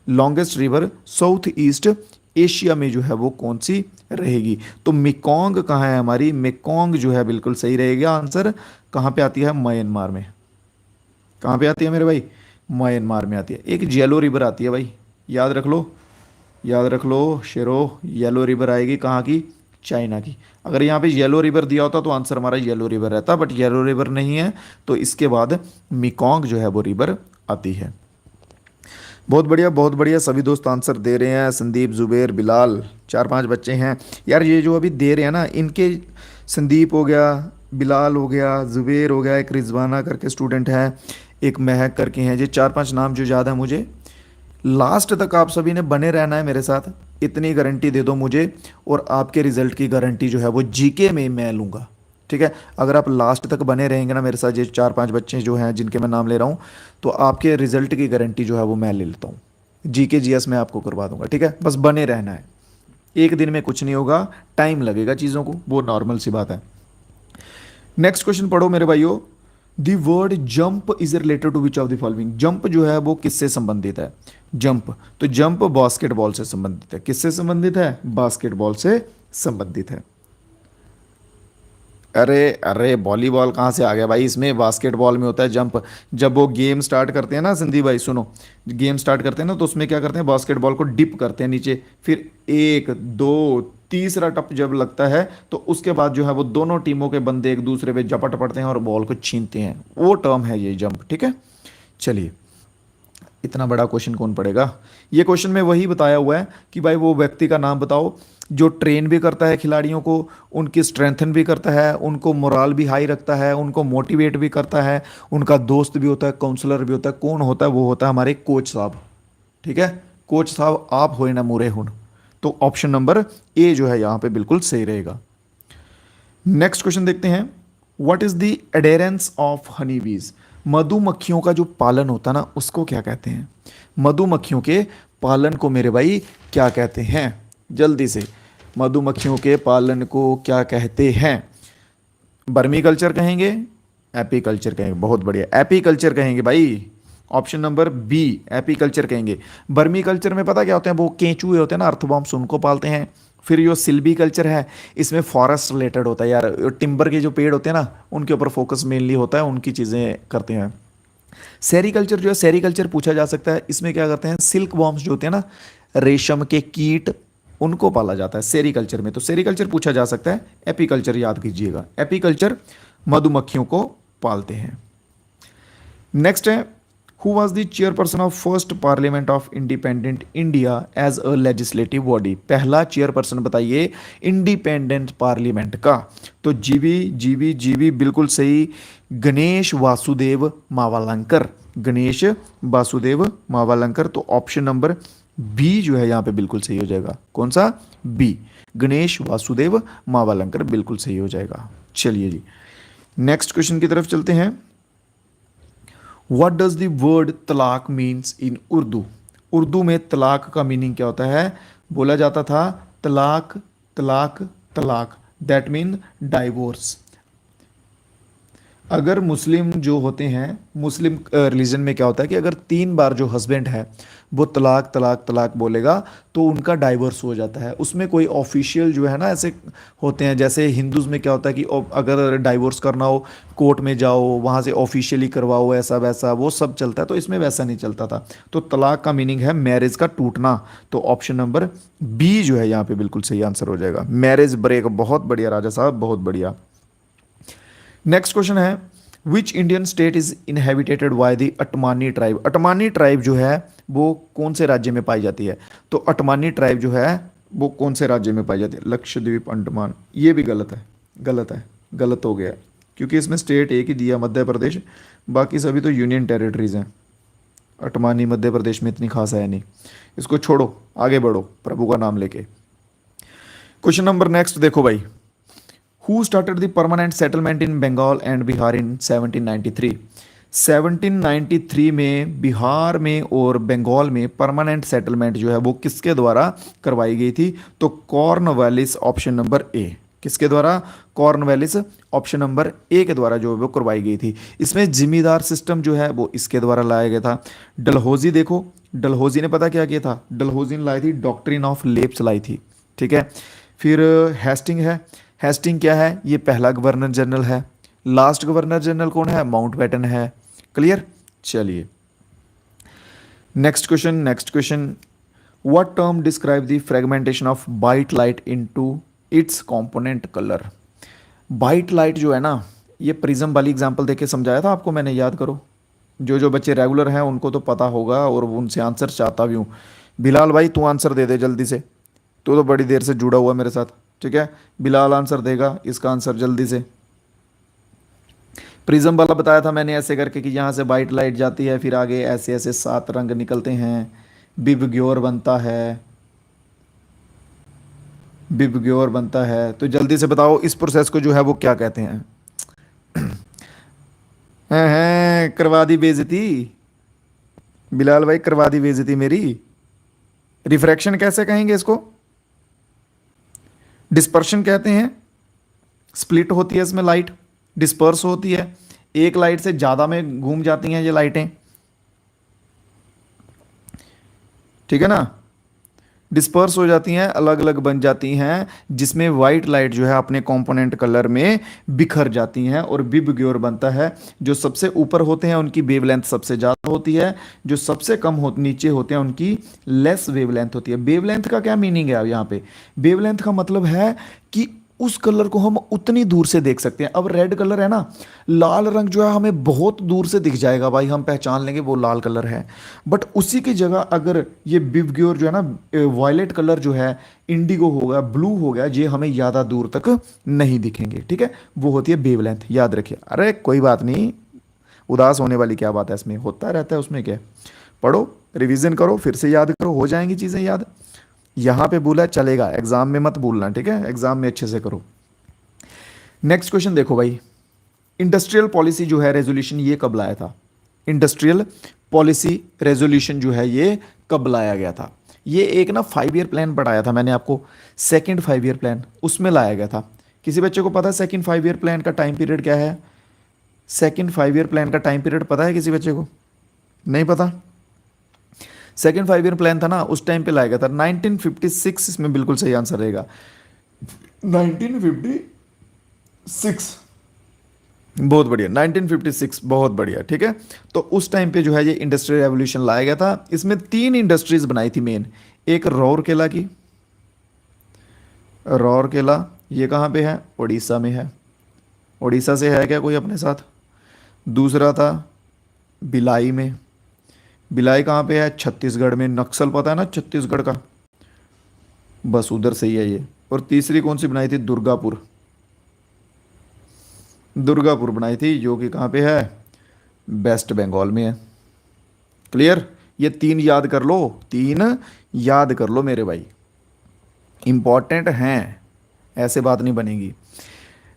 longest river south east Asia में जो है वो कौन सी रहेगी। तो मेकोंग कहाँ है हमारी, मेकोंग जो है बिल्कुल सही रहेगा आंसर। कहाँ पे आती है, म्यांमार में। कहाँ पे आती है मेरे भाई, म्यांमार में आती है। एक येलो रिवर आती है भाई, याद रख लो, याद रख लो शेरो, येलो रिवर आएगी कहाँ की, चाइना की। अगर यहाँ पे येलो रिवर दिया होता तो आंसर हमारा येलो रिवर रहता, बट येलो रिवर नहीं है, तो इसके बाद मेकोंग जो है वो रिवर आती है। बहुत बढ़िया, बहुत बढ़िया, सभी दोस्त आंसर दे रहे हैं। संदीप, जुबेर, बिलाल, 4-5 बच्चे हैं यार। ये जो अभी दे रहे हैं ना, इनके संदीप हो गया, बिलाल हो गया, जुबेर हो गया, एक रिजवाना करके स्टूडेंट है, एक महक करके हैं, ये 4-5 नाम जो याद है मुझे। लास्ट तक आप सभी ने बने रहना है मेरे साथ, इतनी गारंटी दे दो मुझे, और आपके रिजल्ट की गारंटी जो है वो जीके में मैं लूँगा, ठीक है। अगर आप लास्ट तक बने रहेंगे ना मेरे साथ, ये 4-5 बच्चे जो हैं जिनके मैं नाम ले रहा हूँ, तो आपके रिजल्ट की गारंटी जो है वो मैं ले लेता हूँ, जीके जीएस मैं आपको करवा दूंगा, ठीक है। बस बने रहना है, एक दिन में कुछ नहीं होगा, टाइम लगेगा चीज़ों को, वो नॉर्मल सी बात है। नेक्स्ट क्वेश्चन पढ़ो मेरे भाइयों, the word jump is related to which of the following. Jump जो है वो किससे संबंधित है, जंप, तो जंप बास्केटबॉल से संबंधित है। किससे संबंधित है, बास्केटबॉल से संबंधित है। अरे अरे वॉलीबॉल कहाँ से आ गया भाई, इसमें बास्केटबॉल में होता है जंप। जब वो गेम स्टार्ट करते हैं ना संदीप भाई, सुनो, गेम स्टार्ट करते हैं ना तो उसमें क्या करते हैं, बास्केटबॉल को डिप करते हैं नीचे, फिर 1-2 तीसरा टप जब लगता है तो उसके बाद जो है वो दोनों टीमों के बंदे एक दूसरे पे झपट पड़ते हैं और बॉल को छीनते हैं, वो टर्म है ये जंप, ठीक है। चलिए, इतना बड़ा क्वेश्चन कौन पढ़ेगा। ये क्वेश्चन में वही बताया हुआ है कि भाई वो व्यक्ति का नाम बताओ जो ट्रेन भी करता है खिलाड़ियों को, उनकी स्ट्रेंथन भी करता है, उनको मोराल भी हाई रखता है, उनको मोटिवेट भी करता है, उनका दोस्त भी होता है, काउंसलर भी होता है। कौन होता है, वो होता है हमारे कोच साहब, ठीक है। कोच साहब आप होए ना मुरे हुन, तो ऑप्शन नंबर ए जो है यहाँ पे बिल्कुल सही रहेगा। नेक्स्ट क्वेश्चन देखते हैं, what is the adherence of honey bees. मधुमक्खियों का जो पालन होता है ना उसको क्या कहते हैं, मधुमक्खियों के पालन को मेरे भाई क्या कहते हैं, जल्दी से, मधुमक्खियों के पालन को क्या कहते हैं। बर्मी कल्चर कहेंगे, एपीकल्चर कहेंगे, बहुत बढ़िया, एपीकल्चर कहेंगे भाई, ऑप्शन नंबर बी, एपीकल्चर कहेंगे। बर्मी कल्चर में पता क्या होते हैं, वो केंचुए होते हैं ना, अर्थवॉर्म्स, उनको पालते हैं। फिर जो सिल्वी कल्चर है इसमें फॉरेस्ट रिलेटेड होता है यार, टिम्बर के जो पेड़ होते हैं ना उनके ऊपर फोकस मेनली होता है, उनकी चीज़ें करते हैं। सेरीकल्चर जो है, सेरीकल्चर पूछा जा सकता है, इसमें क्या करते हैं, सिल्क वॉर्म्स जो होते हैं ना, रेशम के कीट, उनको पाला जाता है सेरीकल्चर में, तो सेरीकल्चर पूछा जा सकता है। एपीकल्चर याद कीजिएगा, एपीकल्चर मधुमक्खियों को पालते हैं। नेक्स्ट है, who was the chairperson of first parliament of independent India as a legislative body. पहला चेयरपर्सन बताइए इंडिपेंडेंट पार्लियामेंट का, तो जीवी जीवी जीवी बिल्कुल सही, गणेश वासुदेव मावलंकर, गणेश वासुदेव मावलंकर। तो ऑप्शन नंबर बी जो है यहाँ पे बिल्कुल सही हो जाएगा। कौन सा, बी, गणेश वासुदेव मावलंकर बिल्कुल सही हो जाएगा। चलिए जी, नेक्स्ट क्वेश्चन की तरफ चलते हैं। व्हाट डज द वर्ड तलाक मीन्स इन उर्दू। उर्दू में तलाक का मीनिंग क्या होता है, बोला जाता था तलाक तलाक तलाक, दैट मीन डाइवोर्स। अगर मुस्लिम जो होते हैं, मुस्लिम रिलीजन में क्या होता है कि अगर 3 बार जो हस्बैंड है वो तलाक तलाक तलाक बोलेगा तो उनका डाइवोर्स हो जाता है। उसमें कोई ऑफिशियल जो है ना ऐसे होते हैं, जैसे हिंदूज में क्या होता है कि अगर डाइवोर्स करना हो कोर्ट में जाओ, वहाँ से ऑफिशियली करवाओ, ऐसा वैसा वो सब चलता है। तो इसमें वैसा नहीं चलता था। तो तलाक का मीनिंग है मैरिज का टूटना। तो ऑप्शन नंबर बी जो है यहाँ पे बिल्कुल सही आंसर हो जाएगा, मैरिज ब्रेक। बहुत बढ़िया राजा साहब, बहुत बढ़िया। नेक्स्ट क्वेश्चन है, which Indian state is inhabited by the Atmani tribe. Atmani tribe जो है वो कौन से राज्य में पाई जाती है? तो अटमानी ट्राइब जो है वो कौन से राज्य में पाई जाती है? लक्षद्वीप, अंडमान। ये भी गलत है, गलत है, गलत हो गया, क्योंकि इसमें स्टेट एक ही दिया मध्य प्रदेश, बाकी सभी तो यूनियन टेरिटरीज हैं। अटमानी मध्य प्रदेश में इतनी खास है नहीं। इसको छोड़ो, आगे बढ़ो प्रभु का नाम लेके। क्वेश्चन नंबर नेक्स्ट देखो भाई, who started the permanent settlement in Bengal and Bihar in 1793। 1793 में बिहार में और बंगाल में परमानेंट सेटलमेंट जो है वो किसके द्वारा करवाई गई थी? तो कॉर्नवालिस, ऑप्शन नंबर ए। किसके द्वारा? कॉर्नवालिस, ऑप्शन नंबर ए के द्वारा जो है वो करवाई गई थी। इसमें जिम्मेदार सिस्टम जो है वो इसके द्वारा लाया गया था। डलहौजी देखो, डलहौजी ने पता क्या किया था? डलहौजी ने लाई थी डॉक्ट्रिन ऑफ लेप्स लाई थी, ठीक है। फिर हेस्टिंग है, हेस्टिंग क्या है? ये पहला गवर्नर जनरल है। लास्ट गवर्नर जनरल कौन है? माउंटबेटन है। क्लियर? चलिए next question, next question, what term describe the fragmentation of white light into its component colour. White light जो है ना, ये प्रिज्म वाली एग्जांपल देके समझाया था आपको मैंने, याद करो। जो जो बच्चे रेगुलर हैं उनको तो पता होगा और उनसे आंसर चाहता भी हूँ। बिलाल भाई तू आंसर दे दे जल्दी से, तू तो बड़ी देर से जुड़ा हुआ मेरे साथ, ठीक है। बिलाल आंसर देगा इसका आंसर जल्दी से। प्रिज्म वाला बताया था मैंने ऐसे करके कि यहाँ से वाइट लाइट जाती है, फिर आगे ऐसे ऐसे 7 रंग निकलते हैं, बिबग्योर बनता है, बिबग्योर बनता है। तो जल्दी से बताओ इस प्रोसेस को जो है वो क्या कहते हैं? हैं करवा दी बेइज्जती बिलाल भाई, करवा दी बेइज्जती मेरी। रिफ्रैक्शन कैसे कहेंगे इसको? डिस्पर्शन कहते हैं। स्प्लिट होती है इसमें लाइट, डिस्पर्स होती है, एक लाइट से ज़्यादा में घूम जाती हैं ये लाइटें, ठीक है ना। डिस्पर्स हो जाती हैं, अलग अलग बन जाती हैं, जिसमें वाइट लाइट जो है अपने कंपोनेंट कलर में बिखर जाती हैं और बिबग्योर बनता है। जो सबसे ऊपर होते हैं उनकी वेवलेंथ सबसे ज़्यादा होती है, जो सबसे कम नीचे होते हैं उनकी लेस वेवलेंथ होती है। वेवलेंथ का क्या मीनिंग है अब यहाँ पे? वेवलेंथ का मतलब है कि उस कलर को हम उतनी दूर से देख सकते हैं। अब रेड कलर है ना, लाल रंग जो है हमें बहुत दूर से दिख जाएगा भाई, हम पहचान लेंगे वो लाल कलर है। बट उसी की जगह अगर ये बिबग्योर जो है ना, वायलेट कलर जो है, इंडिगो हो गया, ब्लू हो गया, ये हमें ज़्यादा दूर तक नहीं दिखेंगे, ठीक है। वो होती है वेवलेंथ, याद रखिए। अरे कोई बात नहीं, उदास होने वाली क्या बात है, इसमें होता रहता है, उसमें क्या है। पढ़ो, रिविजन करो, फिर से याद करो, हो जाएंगी चीज़ें याद। यहां पे भूला चलेगा, एग्जाम में मत भूलना, ठीक है। एग्जाम में अच्छे से करो। नेक्स्ट क्वेश्चन देखो भाई, इंडस्ट्रियल पॉलिसी जो है रेजोल्यूशन, ये कब लाया था? इंडस्ट्रियल पॉलिसी रेजोल्यूशन जो है ये कब लाया गया था? ये एक ना 5 ईयर प्लान पढ़ाया था मैंने आपको, सेकंड 5 ईयर प्लान, उसमें लाया गया था। किसी बच्चे को पता है सेकंड 5 ईयर प्लान का टाइम पीरियड क्या है? सेकंड 5 ईयर प्लान का टाइम पीरियड पता है किसी बच्चे को? नहीं पता? सेकेंड 5 ईयर प्लान था ना, उस टाइम पे लाया गया था 1956। इसमें बिल्कुल सही आंसर रहेगा 1956। बहुत बढ़िया, 1956, बहुत बढ़िया, ठीक है। तो उस टाइम पे जो है ये इंडस्ट्रियल रेवोल्यूशन लाया गया था। इसमें 3 इंडस्ट्रीज बनाई थी मेन। एक राउरकेला की, राउरकेला ये कहाँ पे है? उड़ीसा में है। उड़ीसा से है क्या कोई अपने साथ? दूसरा था भिलाई में, भिलाई कहाँ पे है? छत्तीसगढ़ में। नक्सल पता है ना छत्तीसगढ़ का, बस उधर से ही है ये। और तीसरी कौन सी बनाई थी? दुर्गापुर, दुर्गापुर बनाई थी, जो कि कहाँ पे है? वेस्ट बंगाल में है। क्लियर? ये 3 याद कर लो, 3 याद कर लो मेरे भाई, इंपॉर्टेंट हैं, ऐसे बात नहीं बनेगी।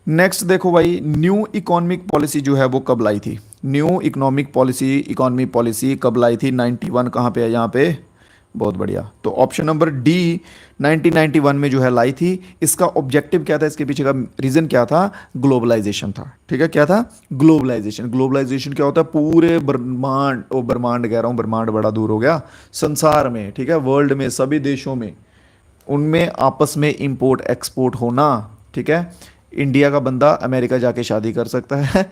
नेक्स्ट देखो भाई, न्यू इकोनॉमिक पॉलिसी जो है वो कब लाई थी? New economic policy, economy policy कब लाई थी? 91 कहाँ पे है? यहाँ पे बहुत बढ़िया। तो ऑप्शन नंबर डी 1991 में जो है लाई थी। इसका ऑब्जेक्टिव क्या था, इसके पीछे का रीजन क्या था? ग्लोबलाइजेशन था। ठीक है, क्या था? ग्लोबलाइजेशन। ग्लोबलाइजेशन क्या होता है? पूरे ब्रह्मांड, ओ ब्रह्मांड कह रहा हूँ, ब्रह्मांड बड़ा दूर हो गया, संसार में, ठीक है, वर्ल्ड में, सभी देशों में, उनमें आपस में इंपोर्ट एक्सपोर्ट होना। ठीक है, इंडिया का बंदा अमेरिका जाके शादी कर सकता है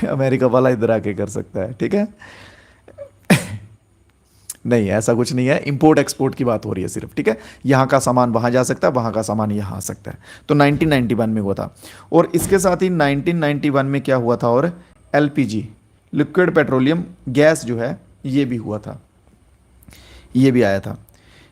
अमेरिका वाला इधर आके कर सकता है। ठीक है, नहीं ऐसा कुछ नहीं है, इंपोर्ट एक्सपोर्ट की बात हो रही है सिर्फ। ठीक है, यहाँ का सामान वहाँ जा सकता है, वहाँ का सामान यहाँ आ सकता है। तो 1991 में हुआ था। और इसके साथ ही 1991 में क्या हुआ था? और एलपीजी, लिक्विड पेट्रोलियम गैस जो है, ये भी हुआ था, ये भी आया था।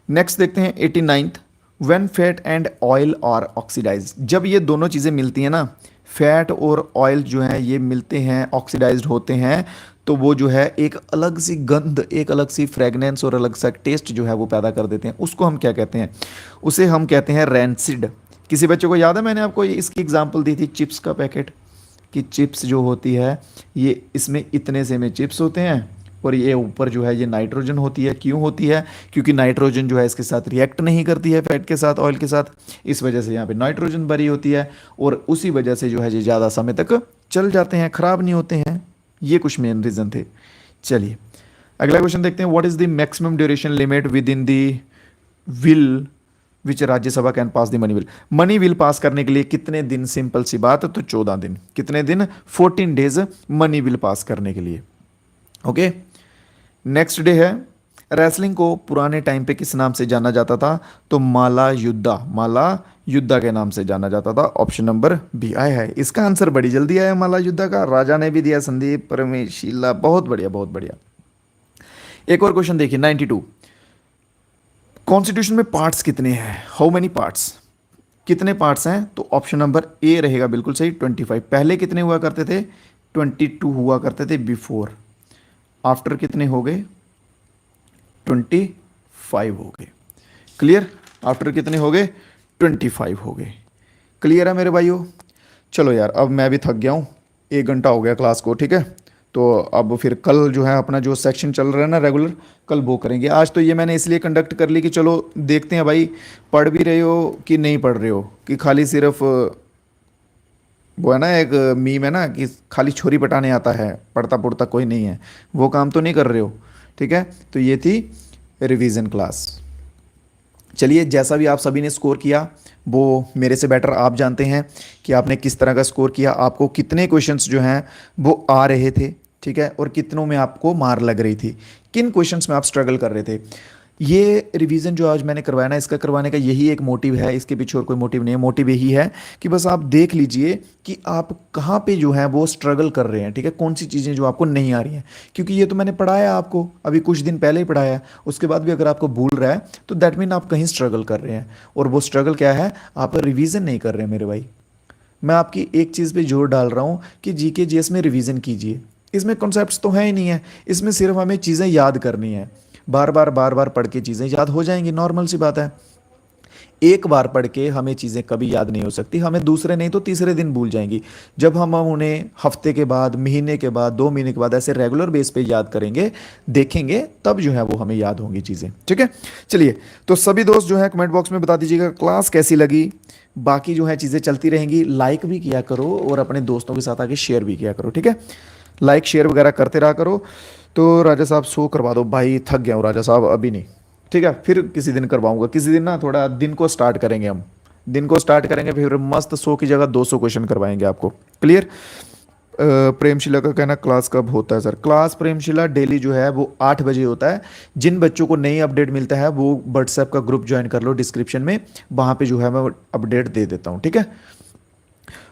नेक्स्ट देखते हैं 89th, when fat and oil are oxidize. जब ये दोनों चीज़ें मिलती हैं ना, फैट और ऑयल जो है ये मिलते हैं, ऑक्सीडाइज्ड होते हैं, तो वो जो है एक अलग सी गंध, एक अलग सी फ्रेगनेंस और अलग सा टेस्ट जो है वो पैदा कर देते हैं। उसको हम क्या कहते हैं? उसे हम कहते हैं रैंसिड। किसी बच्चे को याद है, मैंने आपको इसकी एग्जांपल दी थी चिप्स का पैकेट, कि चिप्स जो होती है ये, इसमें इतने से में चिप्स होते हैं और ये ऊपर जो है ये नाइट्रोजन होती है। क्यों होती है? क्योंकि नाइट्रोजन जो है इसके साथ रिएक्ट नहीं करती है, फैट के साथ, ऑयल के साथ, इस वजह से यहाँ पे नाइट्रोजन भरी होती है और उसी वजह से जो है ये ज़्यादा समय तक चल जाते हैं, ख़राब नहीं होते हैं। ये कुछ मेन रीज़न थे। चलिए अगला क्वेश्चन देखते हैं। What is the maximum duration limit with in the will which Rajya Sabha can pass the money bill. Money bill pass करने के लिए कितने दिन? सिंपल सी बात, तो 14 दिन। कितने दिन? 14 डेज मनी बिल पास करने के लिए। ओके, नेक्स्ट डे है, रेसलिंग को पुराने टाइम पे किस नाम से जाना जाता था? तो माला युद्धा, माला युद्धा के नाम से जाना जाता था। ऑप्शन नंबर बी आया है। इसका आंसर बड़ी जल्दी आया, माला युद्धा का। राजा ने भी दिया, संदीप परमेशीला, बहुत बढ़िया, बहुत बढ़िया। एक और क्वेश्चन देखिए 92, कॉन्स्टिट्यूशन में पार्ट्स कितने हैं? हाउ मेनी पार्ट्स, कितने पार्ट्स हैं? तो ऑप्शन नंबर ए रहेगा बिल्कुल सही, 25। पहले कितने हुआ करते थे? 22 हुआ करते थे बिफोर। आफ्टर कितने हो गए? 25 हो गए। क्लियर? आफ्टर कितने हो गए? 25 हो गए। क्लियर है मेरे भाइयों? चलो यार, अब मैं भी थक गया हूँ, 1 घंटा हो गया क्लास को। ठीक है, तो अब फिर कल जो है अपना जो सेक्शन चल रहा है ना रेगुलर, कल वो करेंगे। आज तो ये मैंने इसलिए कंडक्ट कर ली कि चलो देखते हैं भाई, पढ़ भी रहे हो कि नहीं पढ़ रहे हो, कि खाली सिर्फ वो है ना, एक मीम है ना कि खाली छोरी पटाने आता है, पढ़ता पढ़ता कोई नहीं है, वो काम तो नहीं कर रहे हो। ठीक है, तो ये थी रिवीजन क्लास। चलिए, जैसा भी आप सभी ने स्कोर किया वो मेरे से बेटर आप जानते हैं कि आपने किस तरह का स्कोर किया, आपको कितने क्वेश्चंस जो हैं वो आ रहे थे। ठीक है, और कितनों में आपको मार लग रही थी, किन क्वेश्चंस में आप स्ट्रगल कर रहे थे। ये रिवीजन जो आज मैंने करवाया ना, इसका करवाने का यही एक मोटिव है, इसके पीछे और कोई मोटिव नहीं है। मोटिव यही है कि बस आप देख लीजिए कि आप कहाँ पे जो है वो स्ट्रगल कर रहे हैं। ठीक है, कौन सी चीज़ें जो आपको नहीं आ रही हैं, क्योंकि ये तो मैंने पढ़ाया आपको अभी कुछ दिन पहले ही पढ़ाया है, उसके बाद भी अगर आपको भूल रहा है तो दैट मीन आप कहीं स्ट्रगल कर रहे हैं। और वो स्ट्रगल क्या है? आप रिवीजन नहीं कर रहे हैं मेरे भाई। मैं आपकी एक चीज़ पे जोर डाल रहा हूँ कि जीके जीएस में रिवीजन कीजिए। इसमें कॉन्सेप्ट्स तो हैं ही नहीं है, इसमें सिर्फ हमें चीज़ें याद करनी है। बार बार बार बार पढ़ के चीज़ें याद हो जाएंगी, नॉर्मल सी बात है। एक बार पढ़ के हमें चीज़ें कभी याद नहीं हो सकती, हमें दूसरे नहीं तो तीसरे दिन भूल जाएंगी। जब हम उन्हें हफ्ते के बाद, महीने के बाद, 2 महीने के बाद ऐसे रेगुलर बेस पे याद करेंगे, देखेंगे, तब जो है वो हमें याद होंगी चीज़ें। ठीक है, चलिए, तो सभी दोस्त जो है कमेंट बॉक्स में बता दीजिएगा क्लास कैसी लगी। बाकी जो है चीज़ें चलती रहेंगी, लाइक भी किया करो और अपने दोस्तों के साथ आके शेयर भी किया करो। ठीक है, लाइक शेयर वगैरह करते रहा करो। तो राजा साहब सो करवा दो भाई, थक गया हूँ राजा साहब, अभी नहीं। ठीक है, फिर किसी दिन करवाऊंगा, किसी दिन ना थोड़ा दिन को स्टार्ट करेंगे, हम दिन को स्टार्ट करेंगे, फिर मस्त 100 की जगह 200 क्वेश्चन करवाएंगे आपको। क्लियर? प्रेमशिला का कहना क्लास कब होता है सर? क्लास प्रेमशिला डेली जो है वो 8 बजे होता है। जिन बच्चों को नई अपडेट मिलता है वो व्हाट्सएप का ग्रुप ज्वाइन कर लो डिस्क्रिप्शन में, वहाँ पे जो है मैं अपडेट दे देता हूँ। ठीक है,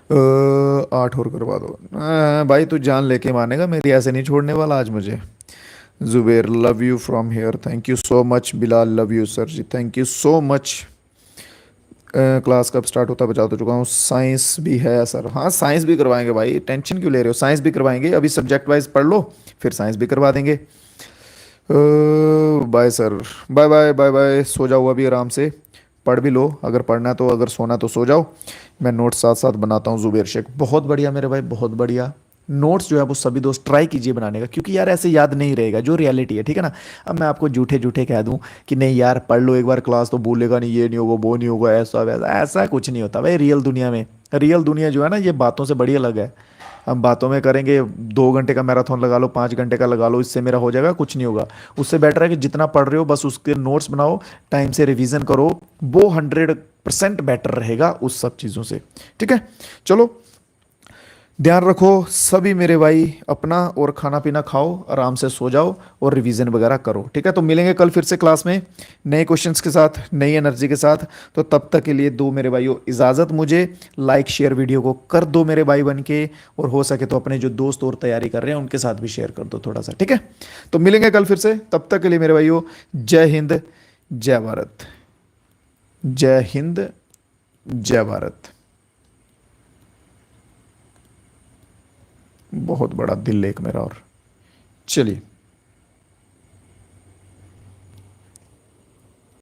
8 और करवा दो। भाई तू जान लेके मानेगा, मेरी ऐसे नहीं छोड़ने वाला आज मुझे। Zubair love you from here, thank you so much. Bilal love you sir ji, thank you so much. Class कब स्टार्ट होता है बता तो चुका हूँ। साइंस भी है सर? हाँ, साइंस भी करवाएंगे भाई, टेंशन क्यों ले रहे हो, साइंस भी करवाएंगे। अभी सब्जेक्ट वाइज पढ़ लो, फिर साइंस भी करवा देंगे। Bye sir, bye bye bye bye. सो जाओ अभी आराम से, पढ़ भी लो अगर पढ़ना है तो, अगर सोना तो सो जाओ। मैं नोट्स साथ साथ बनाता हूँ। जुबेर शेख बहुत बढ़िया मेरे भाई, बहुत बढ़िया। नोट्स जो है वो सभी दोस्त ट्राई कीजिए बनाने का, क्योंकि यार ऐसे याद नहीं रहेगा जो रियलिटी है, ठीक है ना। अब मैं आपको झूठे झूठे कह दूं कि नहीं यार पढ़ लो एक बार क्लास तो भूलेगा नहीं, ये नहीं होगा वो नहीं होगा, ऐसा वैसा, ऐसा कुछ नहीं होता भाई रियल दुनिया में। रियल दुनिया जो है ना ये बातों से बड़ी अलग है। हम बातों में करेंगे, 2 घंटे का मैराथन लगा लो, 5 घंटे का लगा लो, इससे मेरा हो जाएगा, कुछ नहीं होगा। उससे बेटर है कि जितना पढ़ रहे हो बस उसके नोट्स बनाओ, टाइम से रिवीजन करो, वो 100% बेटर रहेगा उस सब चीज़ों से। ठीक है, चलो ध्यान रखो सभी मेरे भाई अपना, और खाना पीना खाओ, आराम से सो जाओ और रिवीजन वगैरह करो। ठीक है, तो मिलेंगे कल फिर से क्लास में नए क्वेश्चंस के साथ, नई एनर्जी के साथ। तो तब तक के लिए दो मेरे भाइयों इजाज़त मुझे। लाइक शेयर वीडियो को कर दो मेरे भाई बन के, और हो सके तो अपने जो दोस्त और तैयारी कर रहे हैं उनके साथ भी शेयर कर दो थोड़ा सा। ठीक है, तो मिलेंगे कल फिर से, तब तक के लिए मेरे भाइयों जय हिंद जय भारत। जय हिंद जय भारत। बहुत बड़ा दिल एक मेरा, और चलिए।